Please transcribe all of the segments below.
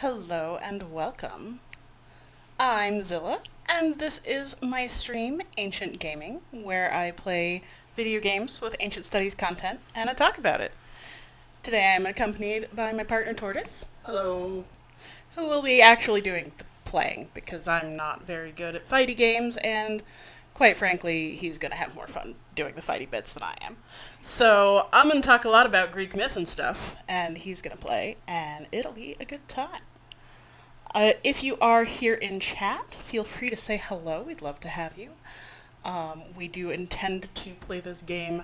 Hello and welcome. I'm Zilla, and this is my stream, Ancient Gaming, where I play video games with ancient studies content and I talk about it. Today I am accompanied by my partner Tortoise, Hello. who will be actually doing the playing because I'm not very good at fighty games, and quite frankly, he's going to have more fun doing the fighty bits than I am. So I'm going to talk a lot about Greek myth and stuff, and he's going to play, and it'll be a good time. If you are here in chat, feel free to say hello. We'd love to have you. We do intend to play this game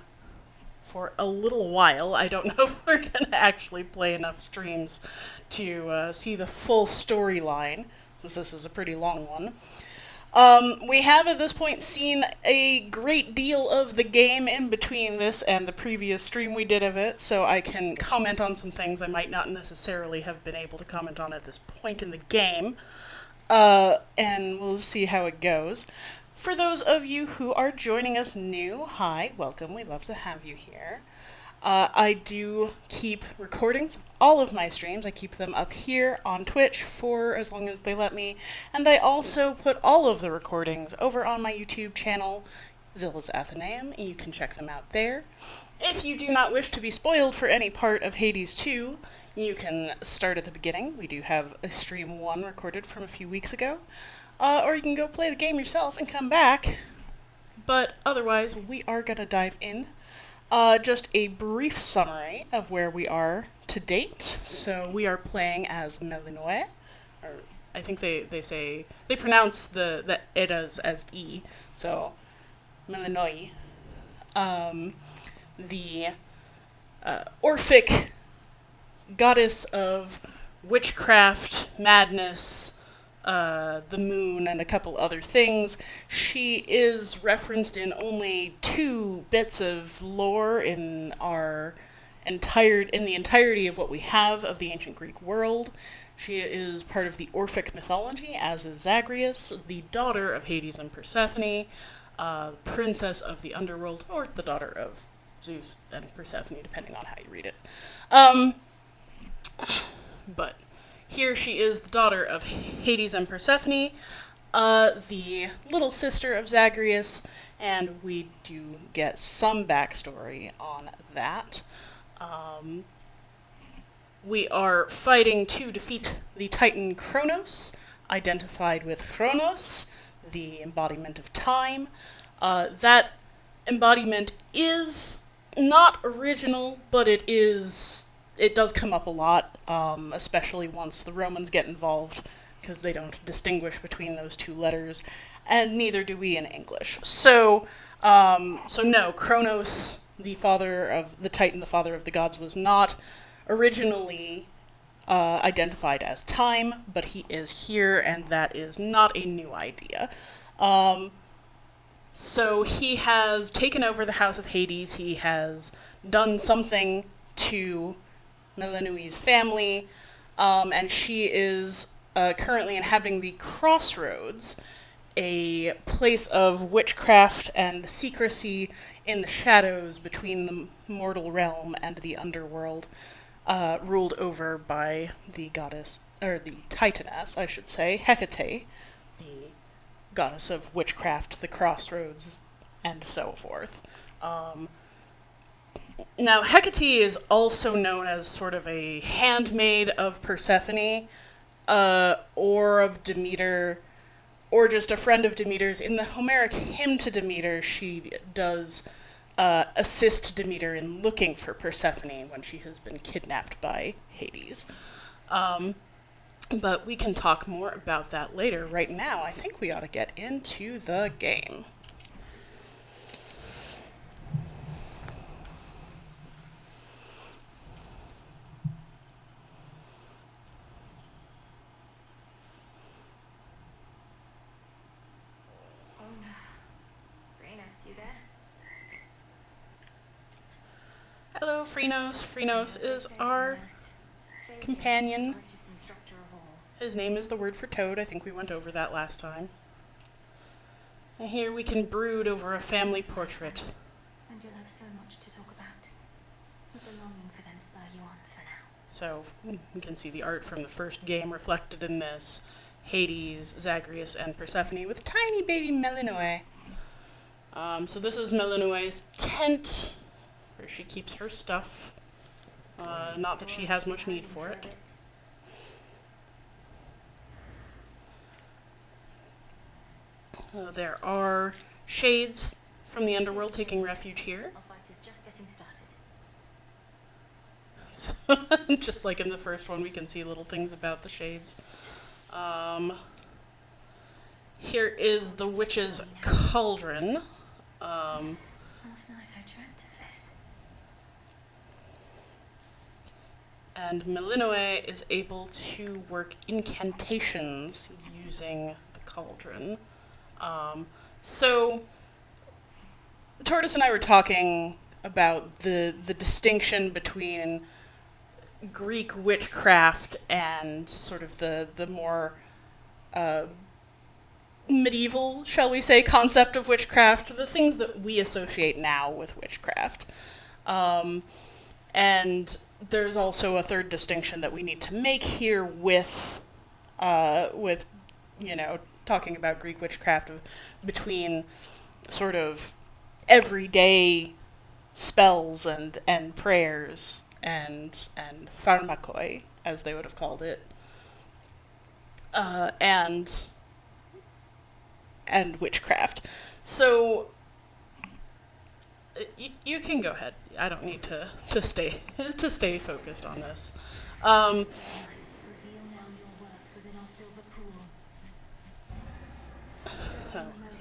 for a little while. I don't know if we're going to actually play enough streams to see the full storyline, since this is a pretty long one. We have at this point seen a great deal of the game in between this and the previous stream we did of it, so I can comment on some things I might not necessarily have been able to comment on at this point in the game. And we'll see how it goes. For those of you who are joining us new, hi, welcome. We love to have you here. I do keep recordings of all of my streams. I keep them up here on Twitch for as long as they let me. And I also put all of the recordings over on my YouTube channel, Zilla's Athenaeum. You can check them out there. If you do not wish to be spoiled for any part of Hades 2, you can start at the beginning. We do have a stream 1 recorded from a few weeks ago. Or you can go play the game yourself and come back. But otherwise, we are going to dive in. Just a brief summary of where we are to date. So we are playing as Melinoë, or I think they pronounce the Eddas as E, so Melinoë, the Orphic goddess of witchcraft, madness, the moon, and a couple other things. She is referenced in only 2 bits of lore in the entirety of what we have of the ancient Greek world. She is part of the Orphic mythology, as is Zagreus, the daughter of Hades and Persephone, princess of the underworld, or the daughter of Zeus and Persephone, depending on how you read it. But here she is the daughter of Hades and Persephone, the little sister of Zagreus, and we do get some backstory on that. We are fighting to defeat the Titan Kronos, identified with Chronos, the embodiment of time. That embodiment is not original, but it does come up a lot, especially once the Romans get involved, because they don't distinguish between those 2 letters, and neither do we in English. So no, Kronos, the father of the Titan, the father of the gods, was not originally identified as time, but he is here, and that is not a new idea. So he has taken over the House of Hades. He has done something to Melinoë's family, and she is currently inhabiting the Crossroads, a place of witchcraft and secrecy in the shadows between the mortal realm and the underworld, ruled over by the goddess, or the Titaness, I should say, Hecate, the goddess of witchcraft, the crossroads, and so forth. Now, Hecate is also known as sort of a handmaid of Persephone, or of Demeter, or just a friend of Demeter's. In the Homeric hymn to Demeter, she does assist Demeter in looking for Persephone when she has been kidnapped by Hades. But we can talk more about that later. Right now, I think we ought to get into the game. Hello, Phrenos. Phrenos is our companion. His name is the word for toad. I think we went over that last time. And here we can brood over a family portrait. And you'll have so much to talk about. Let the longing for them spur you on for now. So you can see the art from the first game reflected in this. Hades, Zagreus, and Persephone with tiny baby Melinoe. So this is Melinoe's tent, where she keeps her stuff. Not that she has much need for it. There are shades from the underworld taking refuge here. Our fight is just getting started. Just like in the first one, we can see little things about the shades. Here is the witch's cauldron. Last night I dreamt of this. And Melinoe is able to work incantations using the cauldron. So, Tortoise and I were talking about the distinction between Greek witchcraft and sort of the more medieval, shall we say, concept of witchcraft, the things that we associate now with witchcraft. And there's also a third distinction that we need to make here with talking about Greek witchcraft between sort of everyday spells and prayers and pharmakoi, as they would have called it, and witchcraft. So you can go ahead. I don't need to stay focused on this. Reveal now your works within our silver pool. So mote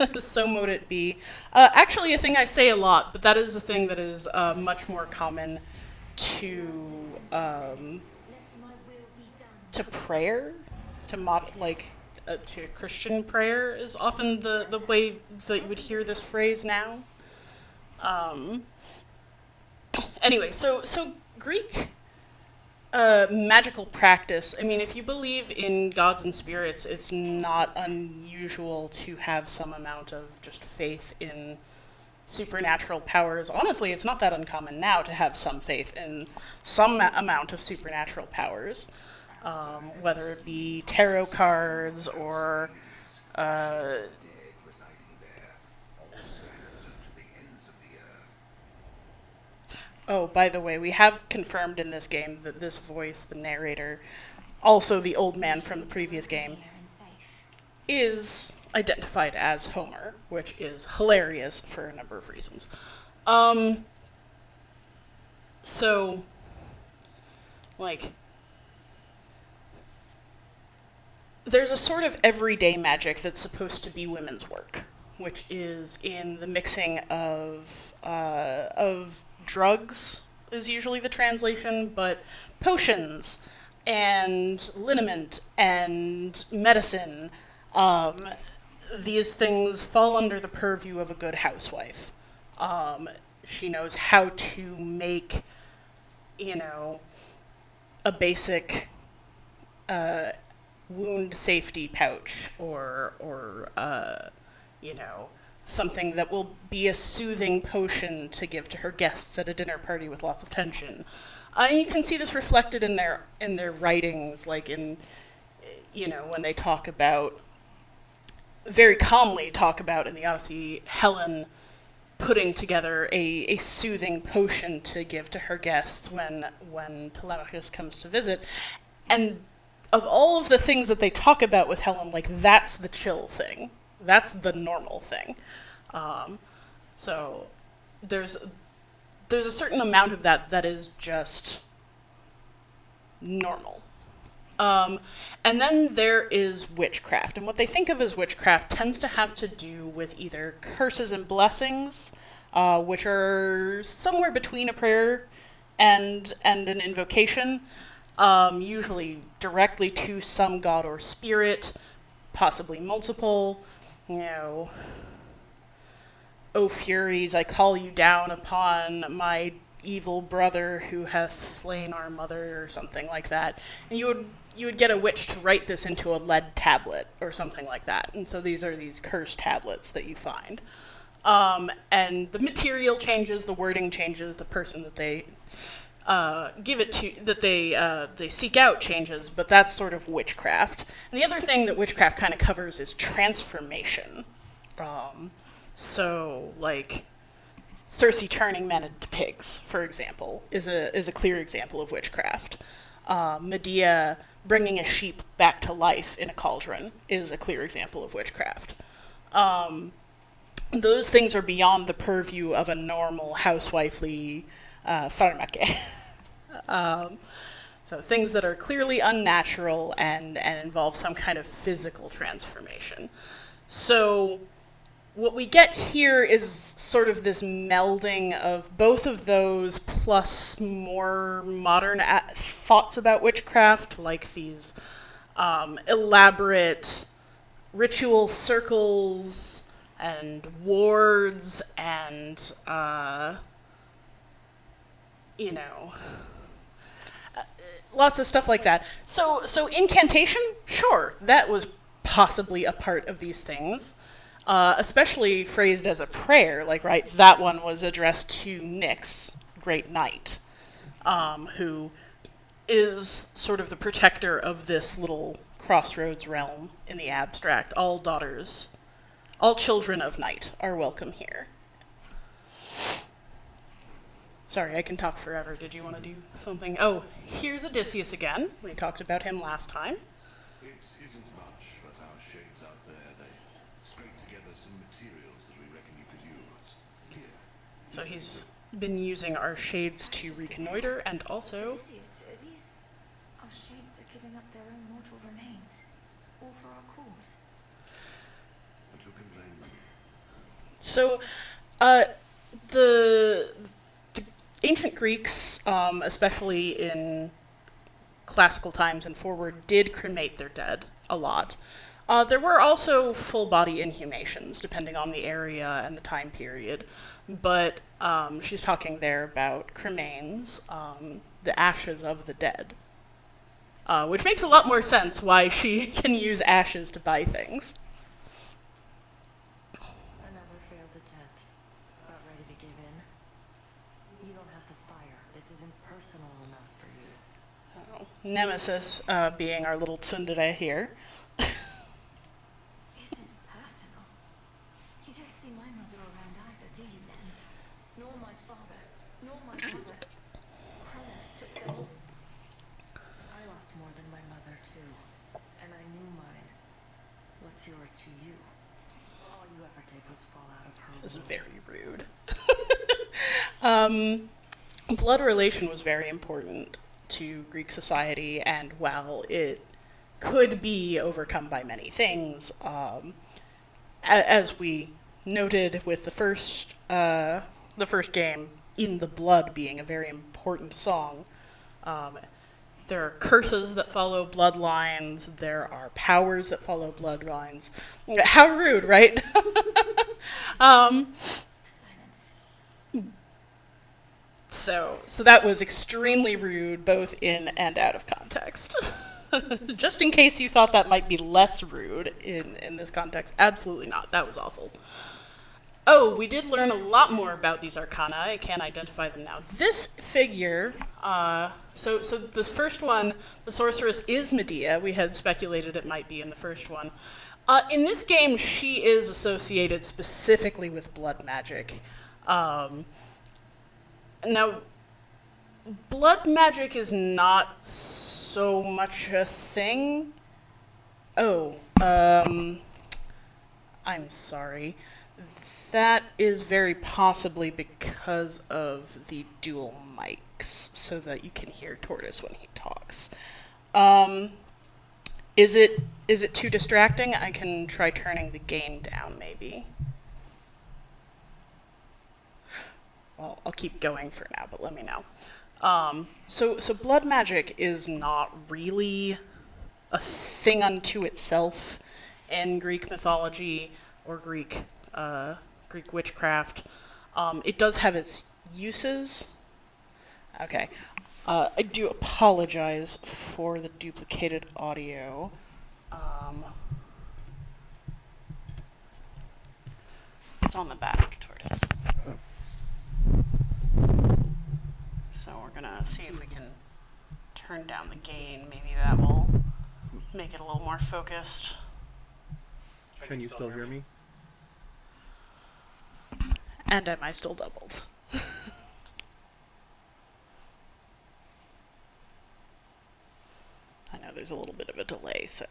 it be. So mote it be. Actually, a thing I say a lot, but that is a thing that is much more common to Let my will be done. prayer, to Christian prayer is often the way that you would hear this phrase now. Anyway, so Greek magical practice, I mean, if you believe in gods and spirits, it's not unusual to have some amount of just faith in supernatural powers. Honestly, it's not that uncommon now to have some faith in some amount of supernatural powers, whether it be tarot cards or oh, by the way, we have confirmed in this game that this voice, the narrator, also the old man from the previous game, Here and safe. is identified as Homer, which is hilarious for a number of reasons. So, there's a sort of everyday magic that's supposed to be women's work, which is in the mixing of drugs is usually the translation, but potions and liniment and medicine. These things fall under the purview of a good housewife. She knows how to make, a basic wound safety pouch or something that will be a soothing potion to give to her guests at a dinner party with lots of tension. And you can see this reflected in their writings, like in, when they very calmly talk about in the Odyssey, Helen putting together a soothing potion to give to her guests when Telemachus comes to visit. And of all of the things that they talk about with Helen, that's the chill thing. That's the normal thing. So there's a certain amount of that is just normal. And then there is witchcraft. And what they think of as witchcraft tends to have to do with either curses and blessings, which are somewhere between a prayer and an invocation, usually directly to some god or spirit, possibly multiple. O Furies, I call you down upon my evil brother who hath slain our mother, or something like that. And you would get a witch to write this into a lead tablet or something like that. And so these are these curse tablets that you find. And the material changes, the wording changes, the person that they give it to that they seek out changes, but that's sort of witchcraft. And the other thing that witchcraft kind of covers is transformation. So like Cersei turning men into pigs, for example, is a clear example of witchcraft. Medea bringing a sheep back to life in a cauldron is a clear example of witchcraft. Those things are beyond the purview of a normal housewifely farmake. So things that are clearly unnatural and involve some kind of physical transformation. So what we get here is sort of this melding of both of those plus more modern thoughts about witchcraft, like these elaborate ritual circles and wards and, lots of stuff like that. So incantation, sure, that was possibly a part of these things. Especially phrased as a prayer, like, right, that one was addressed to Nyx, Great Knight, who is sort of the protector of this little crossroads realm in the abstract. All daughters, all children of night are welcome here. Sorry, I can talk forever. Did you want to do something? Oh, here's Odysseus again. We talked about him last time. It isn't much, but our shades out there, they scrape together some materials that we reckon you could use. Here. So he's been using our shades to reconnoiter and also... Odysseus, these our shades are giving up their own mortal remains, all for our cause. And who can blame them? So, the ancient Greeks, especially in classical times and forward, did cremate their dead a lot. There were also full-body inhumations, depending on the area and the time period. But she's talking there about cremains, the ashes of the dead. Which makes a lot more sense why she can use ashes to buy things. Another failed attempt. About ready to give in. You don't have the fire. This isn't personal enough for you. Nemesis being our little tsundere here. Isn't personal. You don't see my mother around either, do you then? Nor my father. Nor my mother. Kronos took them all. I lost more than my mother, too. And I knew mine. What's yours to you? All you ever did was fall out of her This is womb. very rude. Blood relation was very important to Greek society, and while it could be overcome by many things, as we noted with the first game, "In the Blood" being a very important song, there are curses that follow bloodlines. There are powers that follow bloodlines. How rude, right? Silence. So that was extremely rude, both in and out of context. Just in case you thought that might be less rude in this context, absolutely not. That was awful. Oh, we did learn a lot more about these arcana. I can't identify them now. This figure, so this first one, the sorceress is Medea. We had speculated it might be in the first one. In this game, she is associated specifically with blood magic. Now, blood magic is not so much a thing. Oh, I'm sorry. That is very possibly because of the dual mics, so that you can hear Tortoise when he talks. Is it too distracting? I can try turning the gain down, maybe. Well, I'll keep going for now, but let me know. So blood magic is not really a thing unto itself in Greek mythology or Greek witchcraft. It does have its uses. Okay. I do apologize for the duplicated audio. It's on the back, Tortoise. So we're gonna see if we can turn down the gain. Maybe that will make it a little more focused. Can you still hear me? And am I still doubled? I know there's a little bit of a delay, so.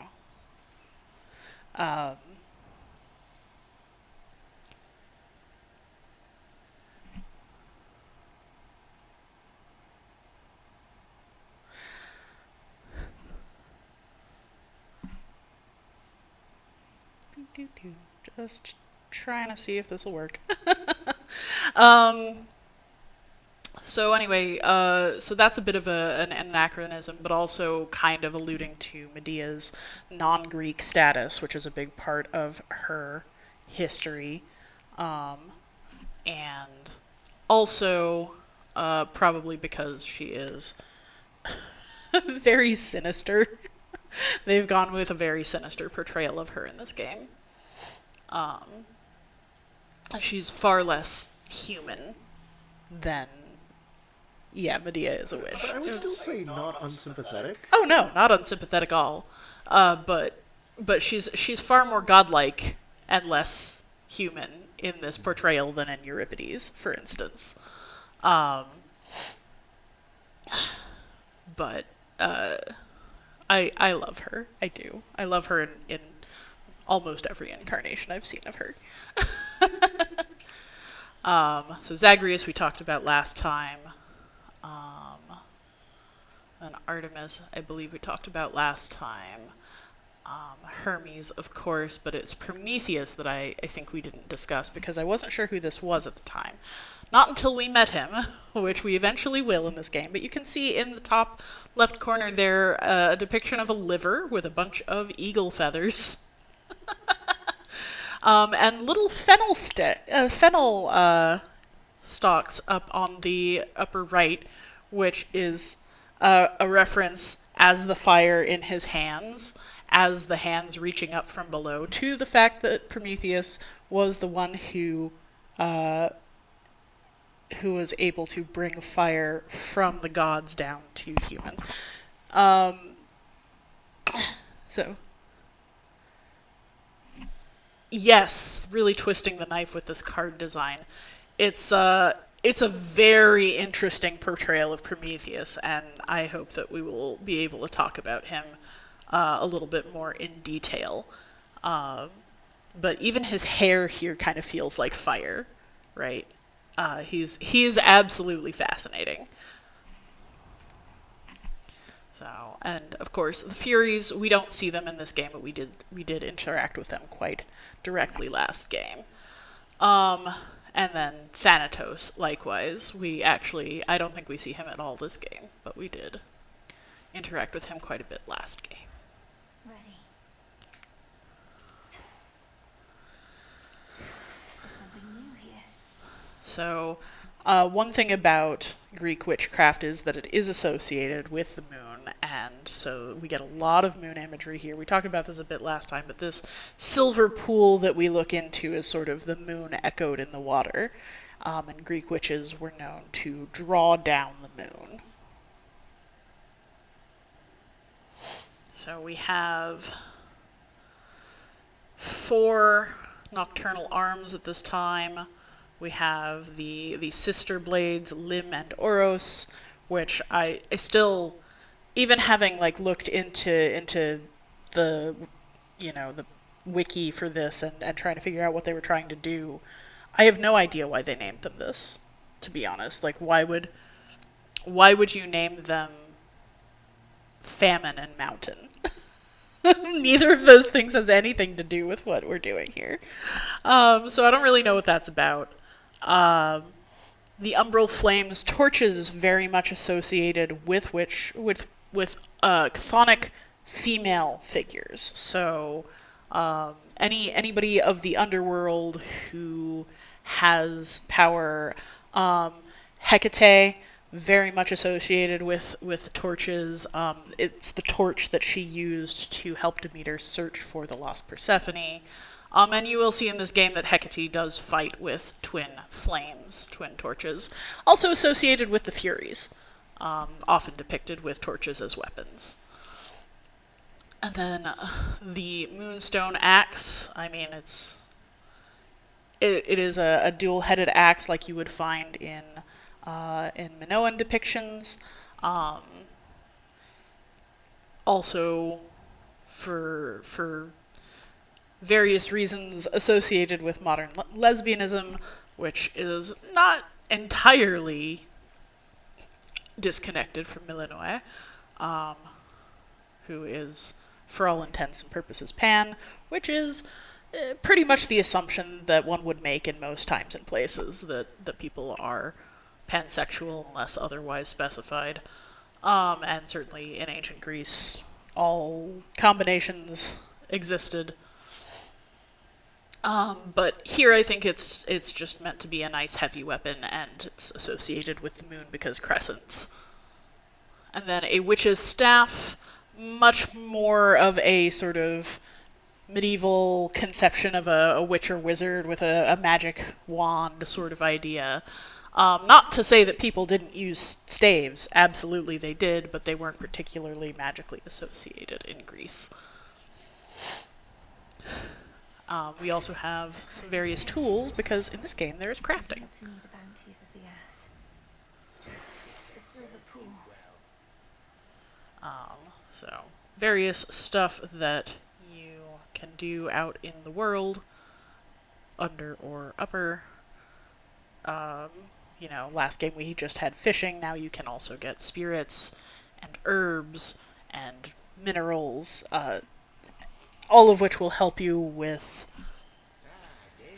Um, Just trying to see if this will work. um, so anyway, so that's a bit of an anachronism, but also kind of alluding to Medea's non-Greek status, which is a big part of her history, and also probably because she is very sinister. They've gone with a very sinister portrayal of her in this game. She's far less human than, Medea is a witch. But I would still say not unsympathetic. Oh no, not unsympathetic at all. But she's far more godlike and less human in this portrayal than in Euripides, for instance. But I love her. I do. I love her in almost every incarnation I've seen of her. So Zagreus we talked about last time. And Artemis, I believe we talked about last time. Hermes, of course, but it's Prometheus that I think we didn't discuss because I wasn't sure who this was at the time. Not until we met him, which we eventually will in this game, but you can see in the top left corner there a depiction of a liver with a bunch of eagle feathers. And little fennel stalks up on the upper right, which is a reference as the fire in his hands, as the hands reaching up from below, to the fact that Prometheus was the one who was able to bring fire from the gods down to humans. So, yes, really twisting the knife with this card design. It's a very interesting portrayal of Prometheus, and I hope that we will be able to talk about him a little bit more in detail. But even his hair here kind of feels like fire, right? He's absolutely fascinating. So, and of course, the Furies, we don't see them in this game, but we did interact with them quite directly last game. And then Thanatos, likewise. I don't think we see him at all this game, but we did interact with him quite a bit last game. Ready. There's something new here. So, one thing about Greek witchcraft is that it is associated with the moon, and so we get a lot of moon imagery here. We talked about this a bit last time, but this silver pool that we look into is sort of the moon echoed in the water, and Greek witches were known to draw down the moon. So we have 4 nocturnal arms at this time. We have the sister blades, Lim and Oros, which I still, even having looked into the the wiki for this and trying to figure out what they were trying to do, I have no idea why they named them this, to be honest. Why would you name them Famine and Mountain? Neither of those things has anything to do with what we're doing here. So I don't really know what that's about. The Umbral Flames torches very much associated with chthonic female figures. So anybody of the underworld who has power, Hecate, very much associated with torches. It's the torch that she used to help Demeter search for the lost Persephone. And you will see in this game that Hecate does fight with twin flames, twin torches. Also associated with the Furies. often depicted with torches as weapons. And then the Moonstone Axe, I mean, it is a dual-headed axe like you would find in Minoan depictions. Also, for various reasons associated with modern lesbianism, which is not entirely disconnected from Milanoe, who is, for all intents and purposes, pan, which is pretty much the assumption that one would make in most times and places, that people are pansexual unless otherwise specified. And certainly in ancient Greece, all combinations existed. But here I think it's just meant to be a nice heavy weapon, and it's associated with the moon because crescents. And then a witch's staff, much more of a sort of medieval conception of a witch or wizard with a magic wand sort of idea. Not to say that people didn't use staves. Absolutely they did, but they weren't particularly magically associated in Greece. We also have some various tools, because in this game there is crafting. To me the bounties of the earth. The silver pool. So, various stuff that you can do out in the world, under or upper. Last game we just had fishing, now you can also get spirits, and herbs, and minerals, all of which will help you with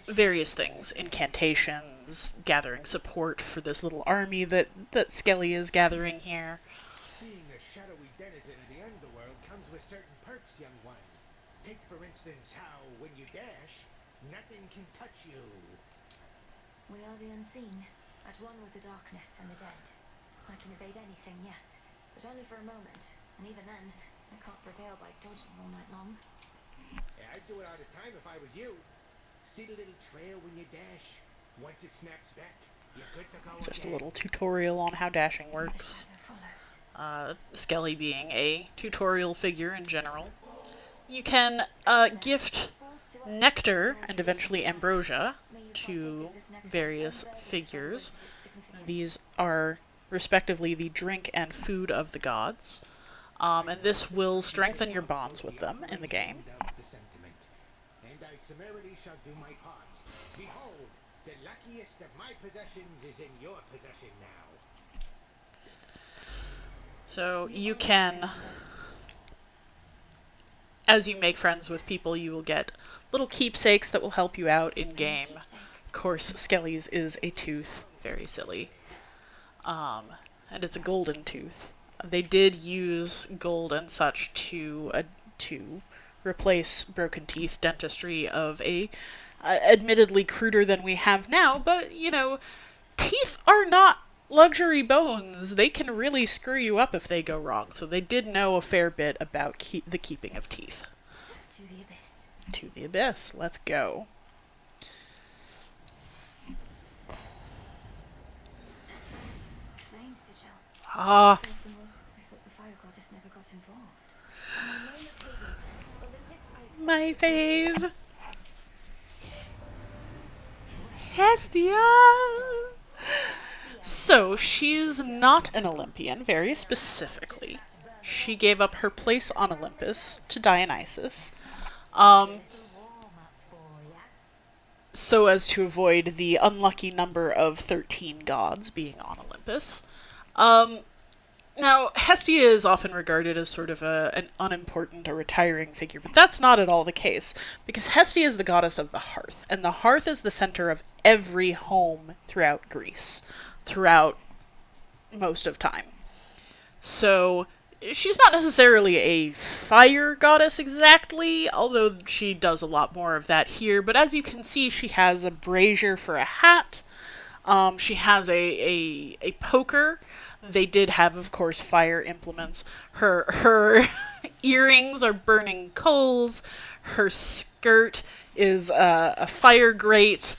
various things. Incantations, gathering support for this little army that Skelly is gathering here. Being a shadowy denizen of the underworld comes with certain perks, young one. Take, for instance, how, when you dash, nothing can touch you. We are the unseen, at one with the darkness and the dead. I can evade anything, yes, but only for a moment, and even then, I can't prevail by dodging all night long. Yeah, I'd do it all the time if I was you. See the little trail when you dash? Once it snaps back, you're good to go Just a again. little tutorial on how dashing The works. shadow follows. Skelly being a tutorial figure in general. You can gift nectar and eventually ambrosia to various figures. These are respectively the drink and food of the gods. And this will strengthen your bonds with them in the game. Without the sentiment. And I summarily shall do my part. Behold, the luckiest of my possessions is in your possession now. So you can, as you make friends with people, you will get little keepsakes that will help you out in game. Of course, Skelly's is a tooth, very silly. And it's a golden tooth. They did use gold and such to replace broken teeth dentistry of a admittedly cruder than we have now, but teeth are not luxury bones. They can really screw you up if they go wrong, so they did know a fair bit about the keeping of teeth. To the abyss. To the abyss. Let's go. Flame sigil. Ah, First and most, I thought the fire goddess never got involved. In the name of Hades, Olympus, I accept my fave. Hestia! So, she's not an Olympian, very specifically. She gave up her place on Olympus to Dionysus, so as to avoid the unlucky number of 13 gods being on Olympus. Now, Hestia is often regarded as sort of an unimportant or retiring figure, but that's not at all the case, because Hestia is the goddess of the hearth, and the hearth is the center of every home throughout Greece, throughout most of time. So, she's not necessarily a fire goddess exactly, although she does a lot more of that here, but as you can see, she has a brazier for a hat. She has a poker. They did have, of course, fire implements. Her earrings are burning coals. Her skirt is a fire grate.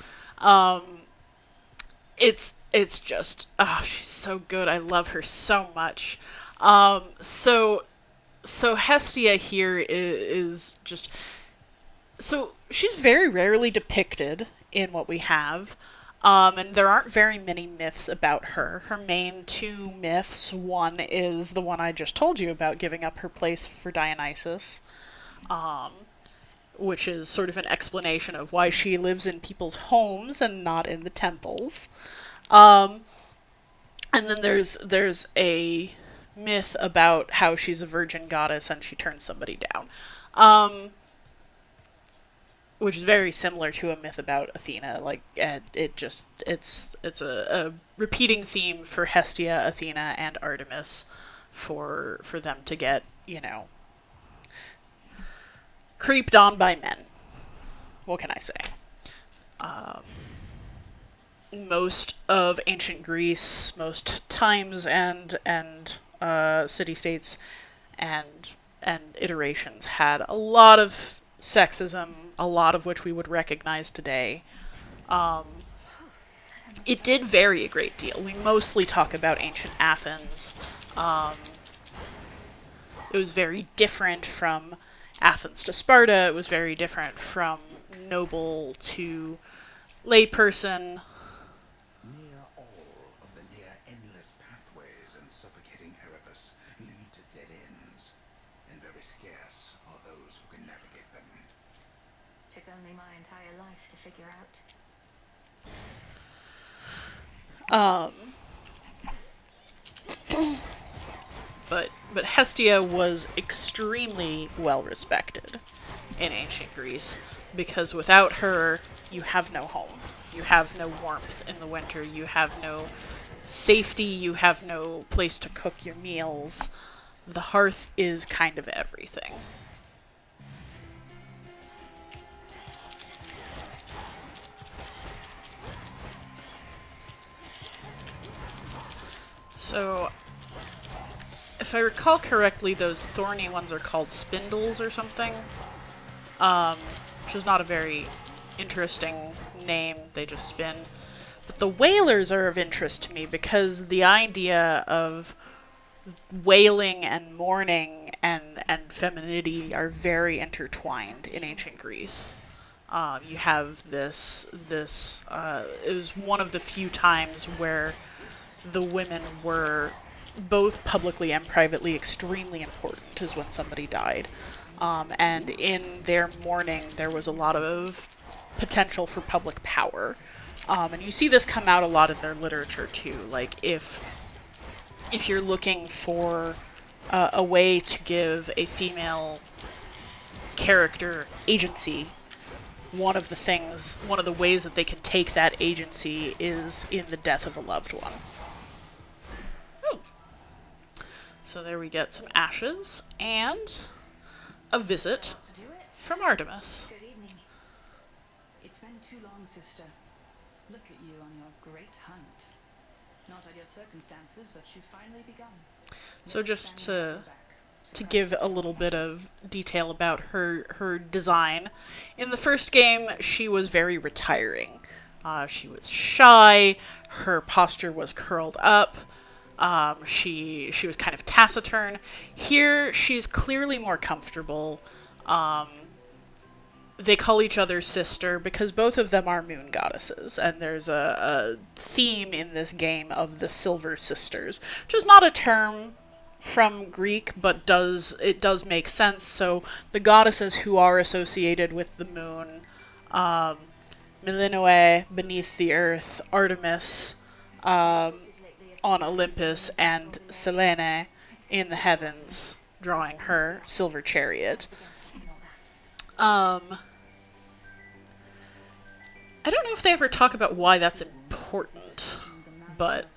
It's it's just, oh, she's so good. I love her so much. So Hestia here is just, so she's very rarely depicted in what we have. And there aren't very many myths about her. Her main two myths, one is the one I just told you about, giving up her place for Dionysus, which is sort of an explanation of why she lives in people's homes and not in the temples. And then there's a myth about how she's a virgin goddess and she turns somebody down. Which is very similar to a myth about Athena. Like, and it's a repeating theme for Hestia, Athena, and Artemis for them to get, creeped on by men. What can I say? Most of ancient Greece, most times and city-states and iterations had a lot of sexism, a lot of which we would recognize today. It did vary a great deal. We mostly talk about ancient Athens. It was very different from Athens to Sparta. It was very different from noble to layperson. Near all of the near endless pathways and suffocating Erebus lead to dead ends, and very scarce are those who can navigate them. Took only my entire life to figure out. But Hestia was extremely well respected in ancient Greece, because without her, you have no home. You have no warmth in the winter. You have no safety. You have no place to cook your meals. The hearth is kind of everything. So, if I recall correctly, those thorny ones are called spindles or something, which is not a very interesting name. They just spin. But the whalers are of interest to me because the idea of wailing and mourning and femininity are very intertwined in ancient Greece. You have this. It was one of the few times where the women were both publicly and privately extremely important, is when somebody died. And in their mourning, there was a lot of potential for public power. And you see this come out a lot in their literature too. Like, if you're looking for a way to give a female character agency, one of the ways that they can take that agency is in the death of a loved one. So there we get some ashes and a visit To do it. from Artemis. Good evening. It's been too long, sister. Look at you on your great hunt. Not ideal circumstances, but you've finally begun. So just to give a little bit of detail about her design, in the first game she was very retiring. She was shy. Her posture was curled up. She was kind of taciturn. Here, she's clearly more comfortable. They call each other sister because both of them are moon goddesses, and there's a theme in this game of the Silver Sisters, which is not a term from Greek, but it does make sense. So the goddesses who are associated with the moon, Melinoe beneath the earth, Artemis, on Olympus, and Selene in the heavens, drawing her silver chariot. I don't know if they ever talk about why that's important, but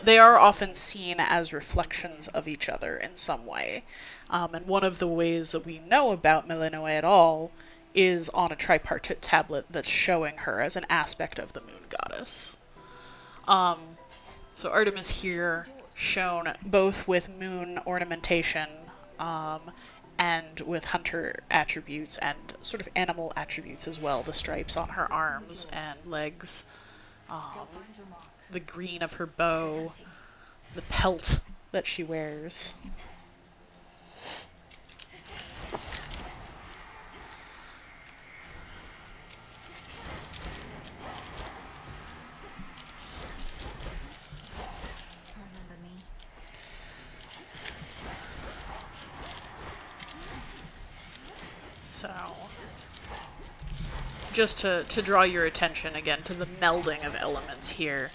they are often seen as reflections of each other in some way. And one of the ways that we know about Melinoe at all is on a tripartite tablet that's showing her as an aspect of the moon goddess. So Artemis here shown both with moon ornamentation and with hunter attributes and sort of animal attributes as well, the stripes on her arms and legs. Go find your mark. the green of her bow, the pelt that she wears. Remember me? So, just to draw your attention again to the melding of elements here,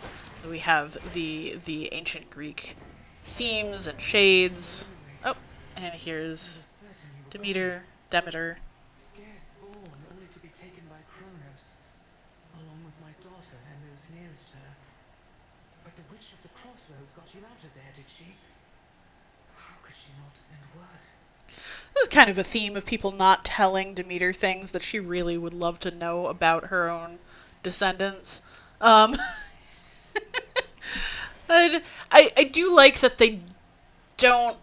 we have the ancient Greek themes and shades. Oh, and here's Demeter, Demeter. Scarce born, only to be taken by Kronos, along with my daughter and those nearest her. But the Witch of the Crossroads got you out of there, did she? How could she not send word? This is kind of a theme of people not telling Demeter things that she really would love to know about her own descendants. I do like that they don't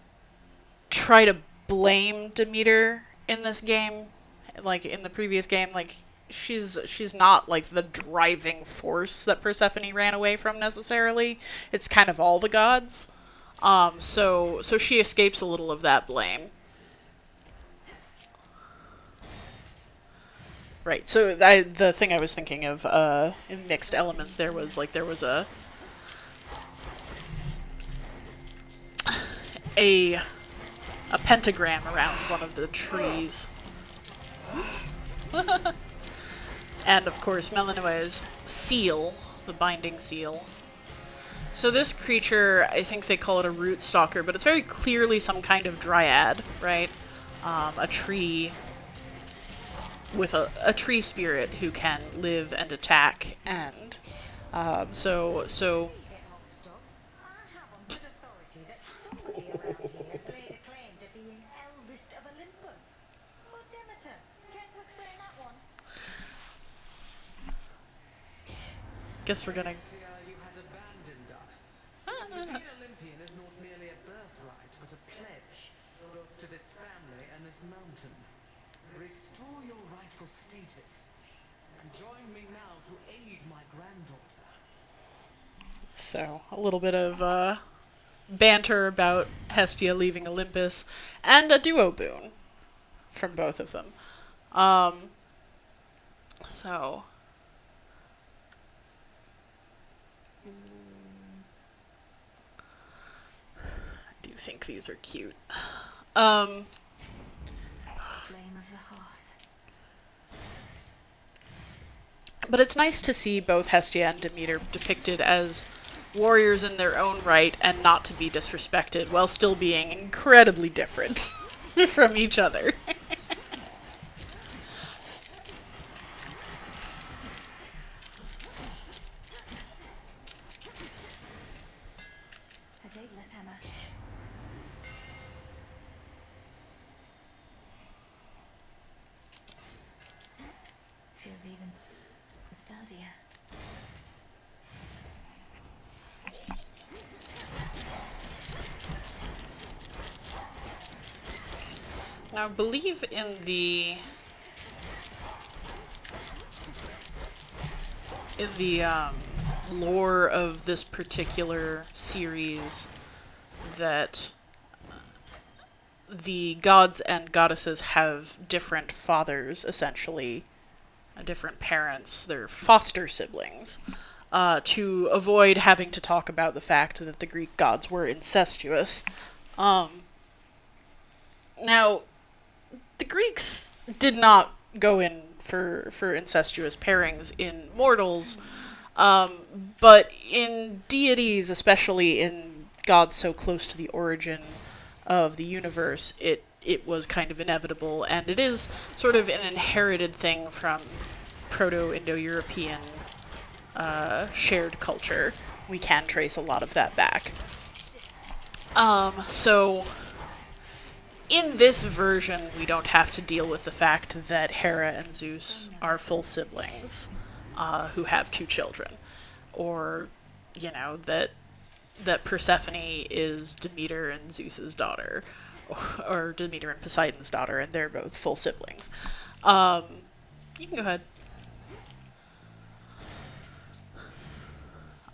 try to blame Demeter in this game. Like in the previous game, like she's not like the driving force that Persephone ran away from necessarily. It's kind of all the gods. So she escapes a little of that blame. Right. So the thing I was thinking of in mixed elements there was like there was a pentagram around one of the trees. Oops. And of course Melinoe's seal, the binding seal. So this creature, I think they call it a root stalker, but it's very clearly some kind of dryad, right? A tree with a tree spirit who can live and attack, and so Get hot stuff. I have on good authority that somebody around here has laid a claim to being eldest of Olympus. But Demeter, care to explain that one? guess we're gonna. Hestia, you had abandoned us. To be an Olympian is not merely a birthright, but a pledge, both to this family and this mountain. Restore your rightful status, and join me now to aid my granddaughter. So a little bit of banter about Hestia leaving Olympus, and a duo boon from both of them. So. I do think these are cute. Flame of the hearth. But it's nice to see both Hestia and Demeter depicted as warriors in their own right and not to be disrespected while still being incredibly different from each other. A Daedalus hammer. Feels even sturdier. Now, I believe in the lore of this particular series that the gods and goddesses have different fathers, essentially, different parents. They're foster siblings, to avoid having to talk about the fact that the Greek gods were incestuous. Now, the Greeks did not go in for incestuous pairings in mortals, but in deities, especially in gods so close to the origin of the universe, it was kind of inevitable, and it is sort of an inherited thing from Proto-Indo-European shared culture. We can trace a lot of that back. So in this version, we don't have to deal with the fact that Hera and Zeus are full siblings who have 2 children, or that Persephone is Demeter and Zeus's daughter, or Demeter and Poseidon's daughter, and they're both full siblings. You can go ahead.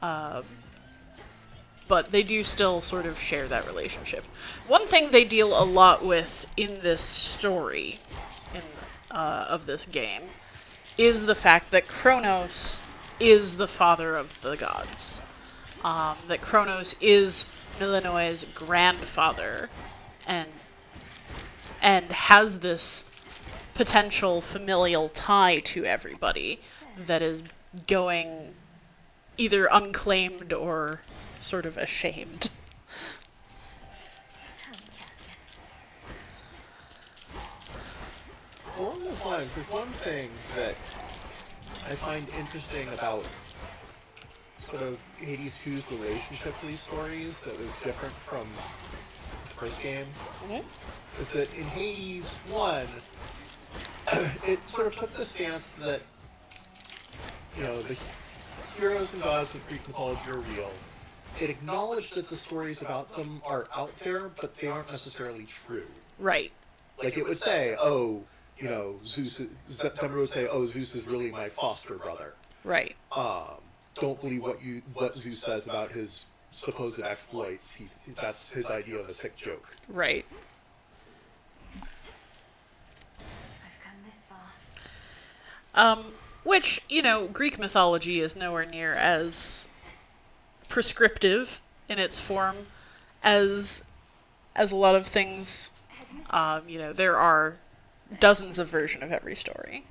But they do still sort of share that relationship. One thing they deal a lot with in this story of this game is the fact that Kronos is the father of the gods. That Kronos is Milanoi's grandfather, and has this potential familial tie to everybody that is going either unclaimed or sort of ashamed. Caskets. Along those lines, there's one thing that I find interesting about sort of Hades 2's relationship to these stories that was different from the first game. Is that in Hades 1, it sort of took the stance that, you know, the heroes and gods of Greek mythology are real. It acknowledged that the stories about them are out there, but they aren't necessarily true. Right. Like, it would say, oh, you know, Demeter would say, oh, Zeus is really my foster brother. Right. Don't believe what Zeus says about his supposed exploits. That's his idea of a sick joke. Right. I've come this far. Which, you know, Greek mythology is nowhere near as prescriptive in its form as a lot of things. You know, there are dozens of versions of every story.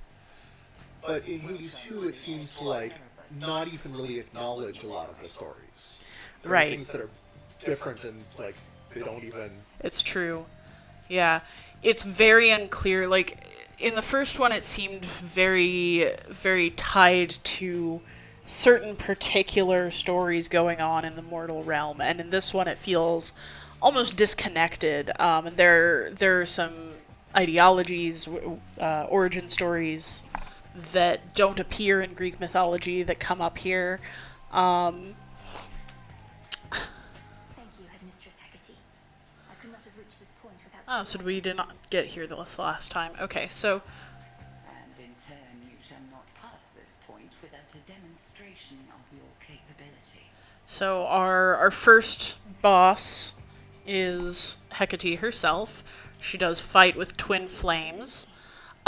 But in Hades 2, it seems to, like, not even really acknowledge a lot of the stories. There are Right. things that are different and, like, they don't even... It's true. Yeah. It's very unclear. Like, in the first one, it seemed very, very tied to certain particular stories going on in the mortal realm. And in this one, it feels almost disconnected. And there are some ideologies, origin stories that don't appear in Greek mythology that come up here. Thank you, Headmistress Hecate. I could not have reached this point without... Oh, so we did not get here this last time. Okay, so And in turn, you shall not pass this point without a demonstration of your capability. So our first boss is Hecate herself. She does fight with twin flames.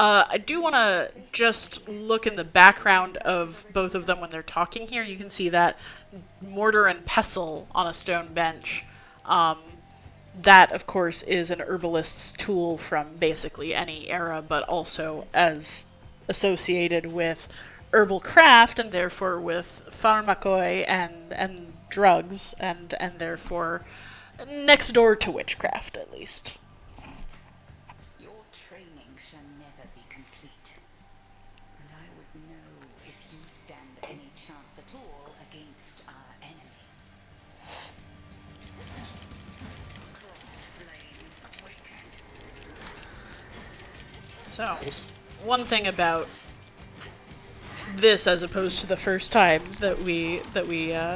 I do want to just look in the background of both of them when they're talking here. You can see that mortar and pestle on a stone bench. That, of course, is an herbalist's tool from basically any era, but also as associated with herbal craft and therefore with pharmakoi and drugs, and therefore next door to witchcraft, at least. Your training shall never be complete. And I would know if you stand any chance at all against our enemy. Crossed flames awakened. So, one thing about this as opposed to the first time that we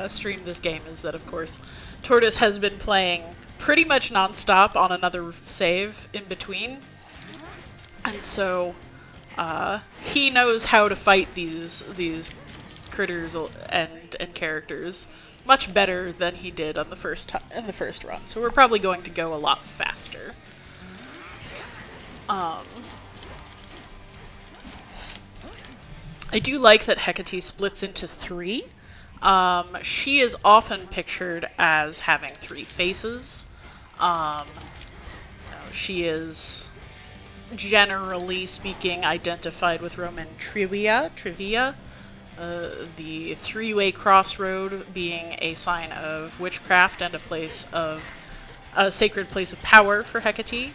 streamed this game is that, of course, Tortoise has been playing pretty much nonstop on another save in between, and so he knows how to fight these critters and characters much better than he did on the in the first run. So we're probably going to go a lot faster. I do like that Hecate splits into three. She is often pictured as having three faces. She is, generally speaking, identified with Roman trivia, the three-way crossroad being a sign of witchcraft and a sacred place of power for Hecate.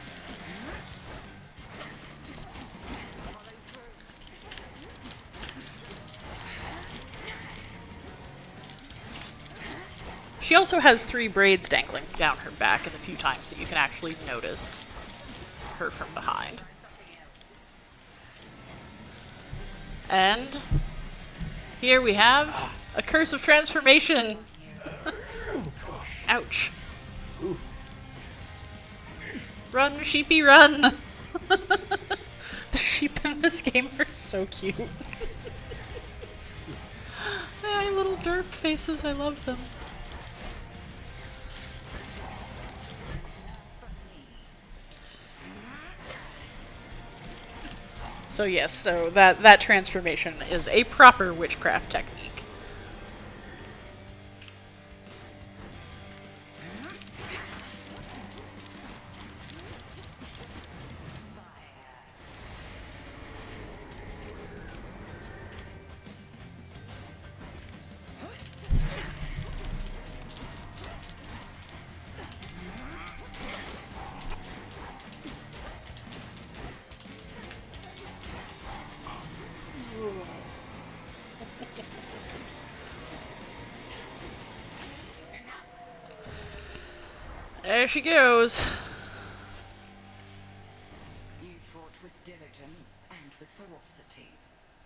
She also has three braids dangling down her back in the few times that you can actually notice her from behind. And here we have a curse of transformation. Ouch. Run, sheepy, run! The sheep in this game are so cute. my little derp faces. I love them. So yes, so that transformation is a proper witchcraft technique. There she goes. You fought with diligence and with ferocity,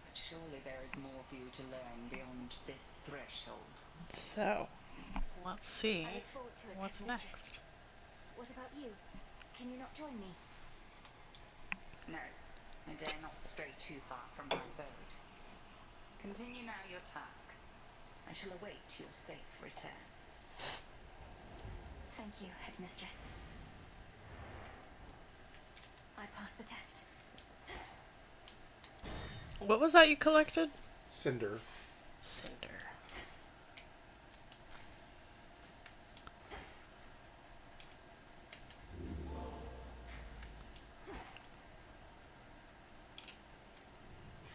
but surely there is more for you to learn beyond this threshold. So, let's see. I look forward to it, What's Headmistress. next? What about you? Can you not join me? No, I dare not stray too far from my abode. Continue now your task. I shall await your safe return. Thank you, Headmistress. I passed the test. What was that you collected? Cinder. Cinder.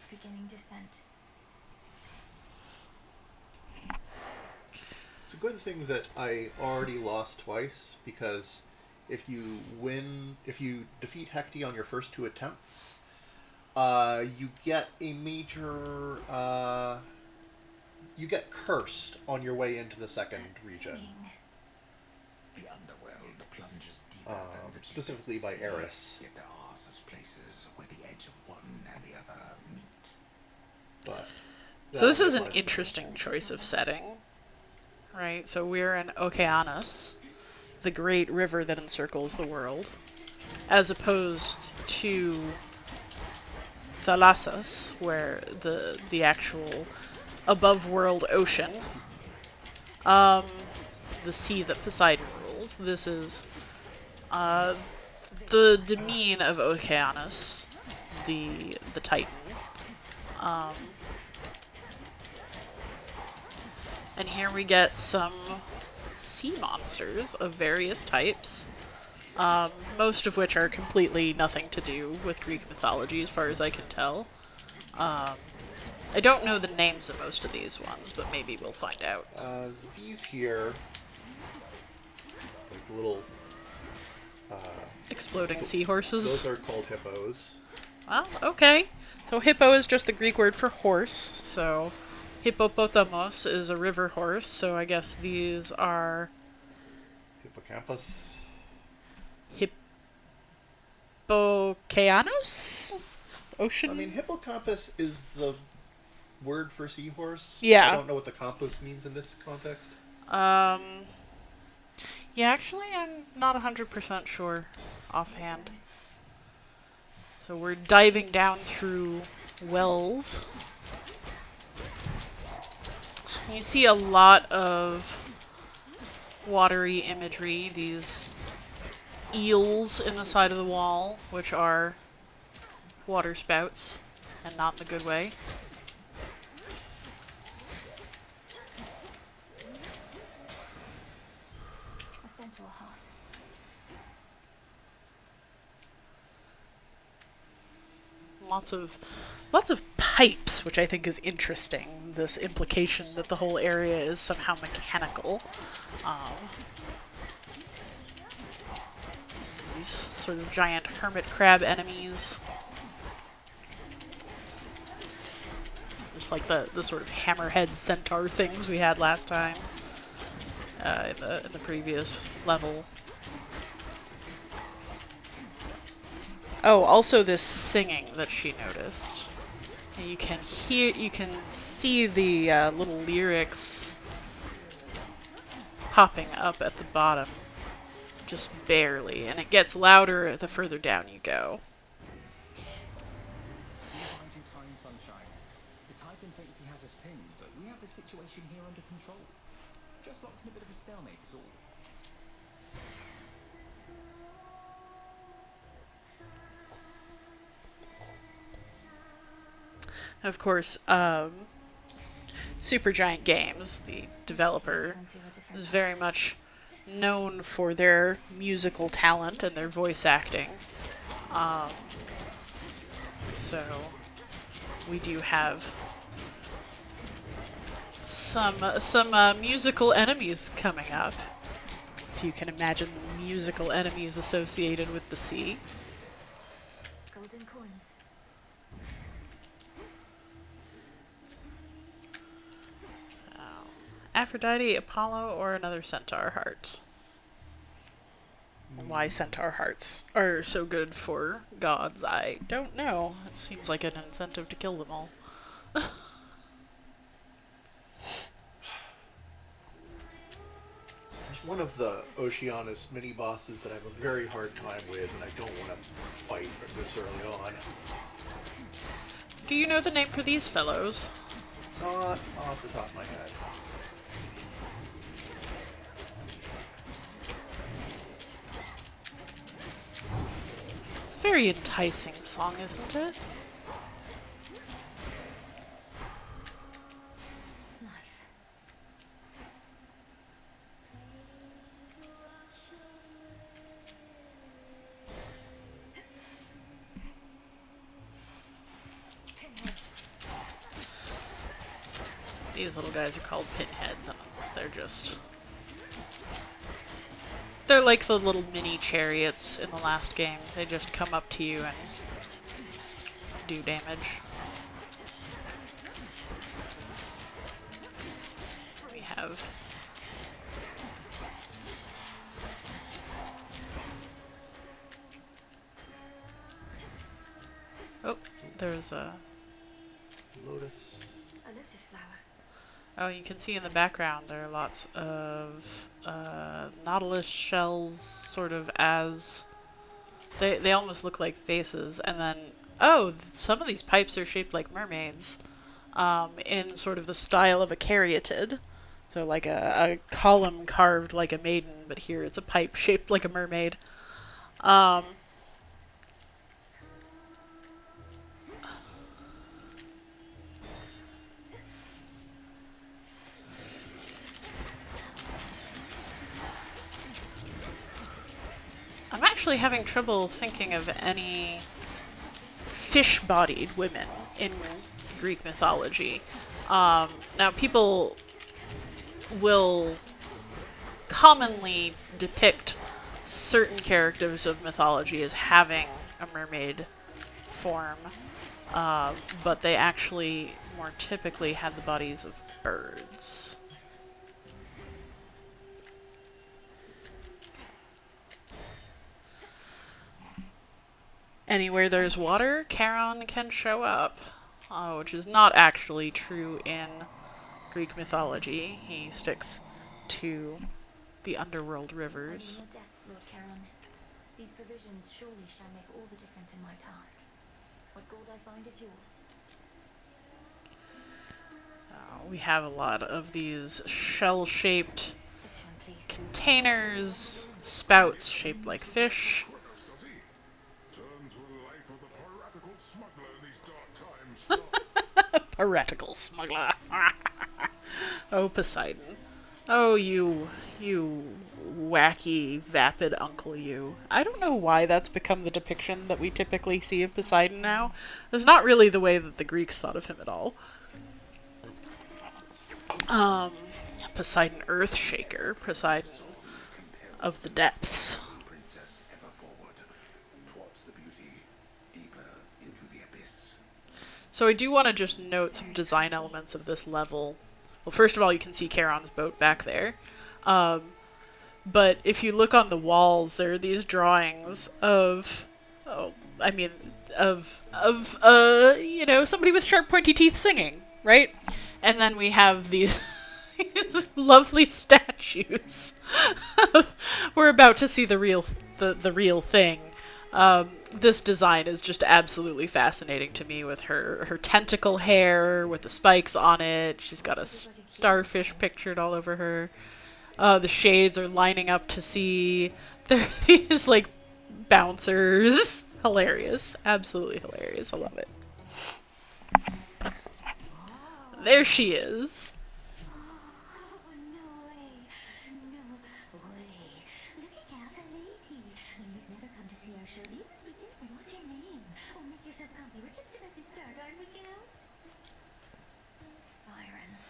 Beginning descent. It's a good thing that I already lost twice, because if you defeat Hecate on your first 2 attempts, you get a major, you get cursed on your way into the second region. Singing. The underworld plunges deeper than the Specifically deepest by sea, Eris. Yet there are such places where the edge of one and the other meet. But So this is an that- interesting choice of setting. Right, so we're in Okeanos, the great river that encircles the world, as opposed to Thalassas, where the actual above-world ocean, the sea that Poseidon rules. This is the demesne of Okeanos, the Titan. And here we get some sea monsters of various types, most of which are completely nothing to do with Greek mythology as far as I can tell. I don't know the names of most of these ones, but maybe we'll find out. These here, like little, Exploding seahorses. those are called hippos. Well, okay. So hippo is just the Greek word for horse, so hippopotamos is a river horse, so I guess these are Hippocampus. Hippocanos? Ocean? I mean, hippocampus is the word for seahorse. Yeah. I don't know what the campus means in this context. Yeah, actually, I'm not 100% sure offhand. So we're diving down through wells. You see a lot of watery imagery, these eels in the side of the wall, which are water spouts, and not in the good way. A centaur heart. Lots of pipes, which I think is interesting. This implication that the whole area is somehow mechanical. These sort of giant hermit crab enemies. Just like the sort of hammerhead centaur things we had last time in the previous level. Oh, also this singing that she noticed. You can see the little lyrics popping up at the bottom, just barely, and it gets louder the further down you go. Time, sunshine. The tide Captain thinks he has us pinned, but we have the situation here under control. Just locked in a bit of a stalemate is all. Of course, Supergiant Games, the developer, is very much known for their musical talent and their voice acting. So we do have some musical enemies coming up. If you can imagine musical enemies associated with the sea. Golden coins. So, Aphrodite, Apollo, or another centaur heart. Why centaur hearts are so good for gods, I don't know. It seems like an incentive to kill them all. There's one of the Oceanus mini bosses that I have a very hard time with, and I don't want to fight this early on. Do you know the name for these fellows? Not off the top of my head. It's a very enticing song, isn't it? Life. Pinheads. These little guys are called pinheads, and they're like the little mini chariots in the last game. They just come up to you and do damage. We have oh, there's a Lotus. A lotus flower. oh, you can see in the background there are lots of nautilus shells, sort of as they almost look like faces, and then some of these pipes are shaped like mermaids, in sort of the style of a caryatid, so like a column carved like a maiden, but here it's a pipe shaped like a mermaid. I'm actually having trouble thinking of any fish-bodied women in Greek mythology. Now, people will commonly depict certain characters of mythology as having a mermaid form, but they actually more typically have the bodies of birds. Anywhere there's water, Charon can show up, which is not actually true in Greek mythology. He sticks to the underworld rivers. I am in debt, Lord Charon. These provisions surely shall make all the difference in my task. What gold I find is yours. We have a lot of these shell-shaped This one, please. containers, spouts shaped like fish. Piratical smuggler. Oh, Poseidon. Oh, you wacky, vapid uncle, you. I don't know why that's become the depiction that we typically see of Poseidon now. It's not really the way that the Greeks thought of him at all. Poseidon Earthshaker, Poseidon of the depths. Princess ever forward, towards the beauty, deeper into the abyss. So I do want to just note some design elements of this level. Well, first of all, you can see Charon's boat back there. But if you look on the walls, there are these drawings of, somebody with sharp pointy teeth singing, right? And then we have these lovely statues. We're about to see the real thing. this design is just absolutely fascinating to me with her tentacle hair with the spikes on it. She's got a starfish pictured all over her. The shades are lining up to see. There are these like bouncers. Hilarious. Absolutely hilarious. I love it. There she is. Oh, no way. No way. Look at Cal's a lady. Ladies never come to see our shows. You must be different. What's your name? Oh, make yourself comfy. We're just about to start, aren't we, Gals? Sirens.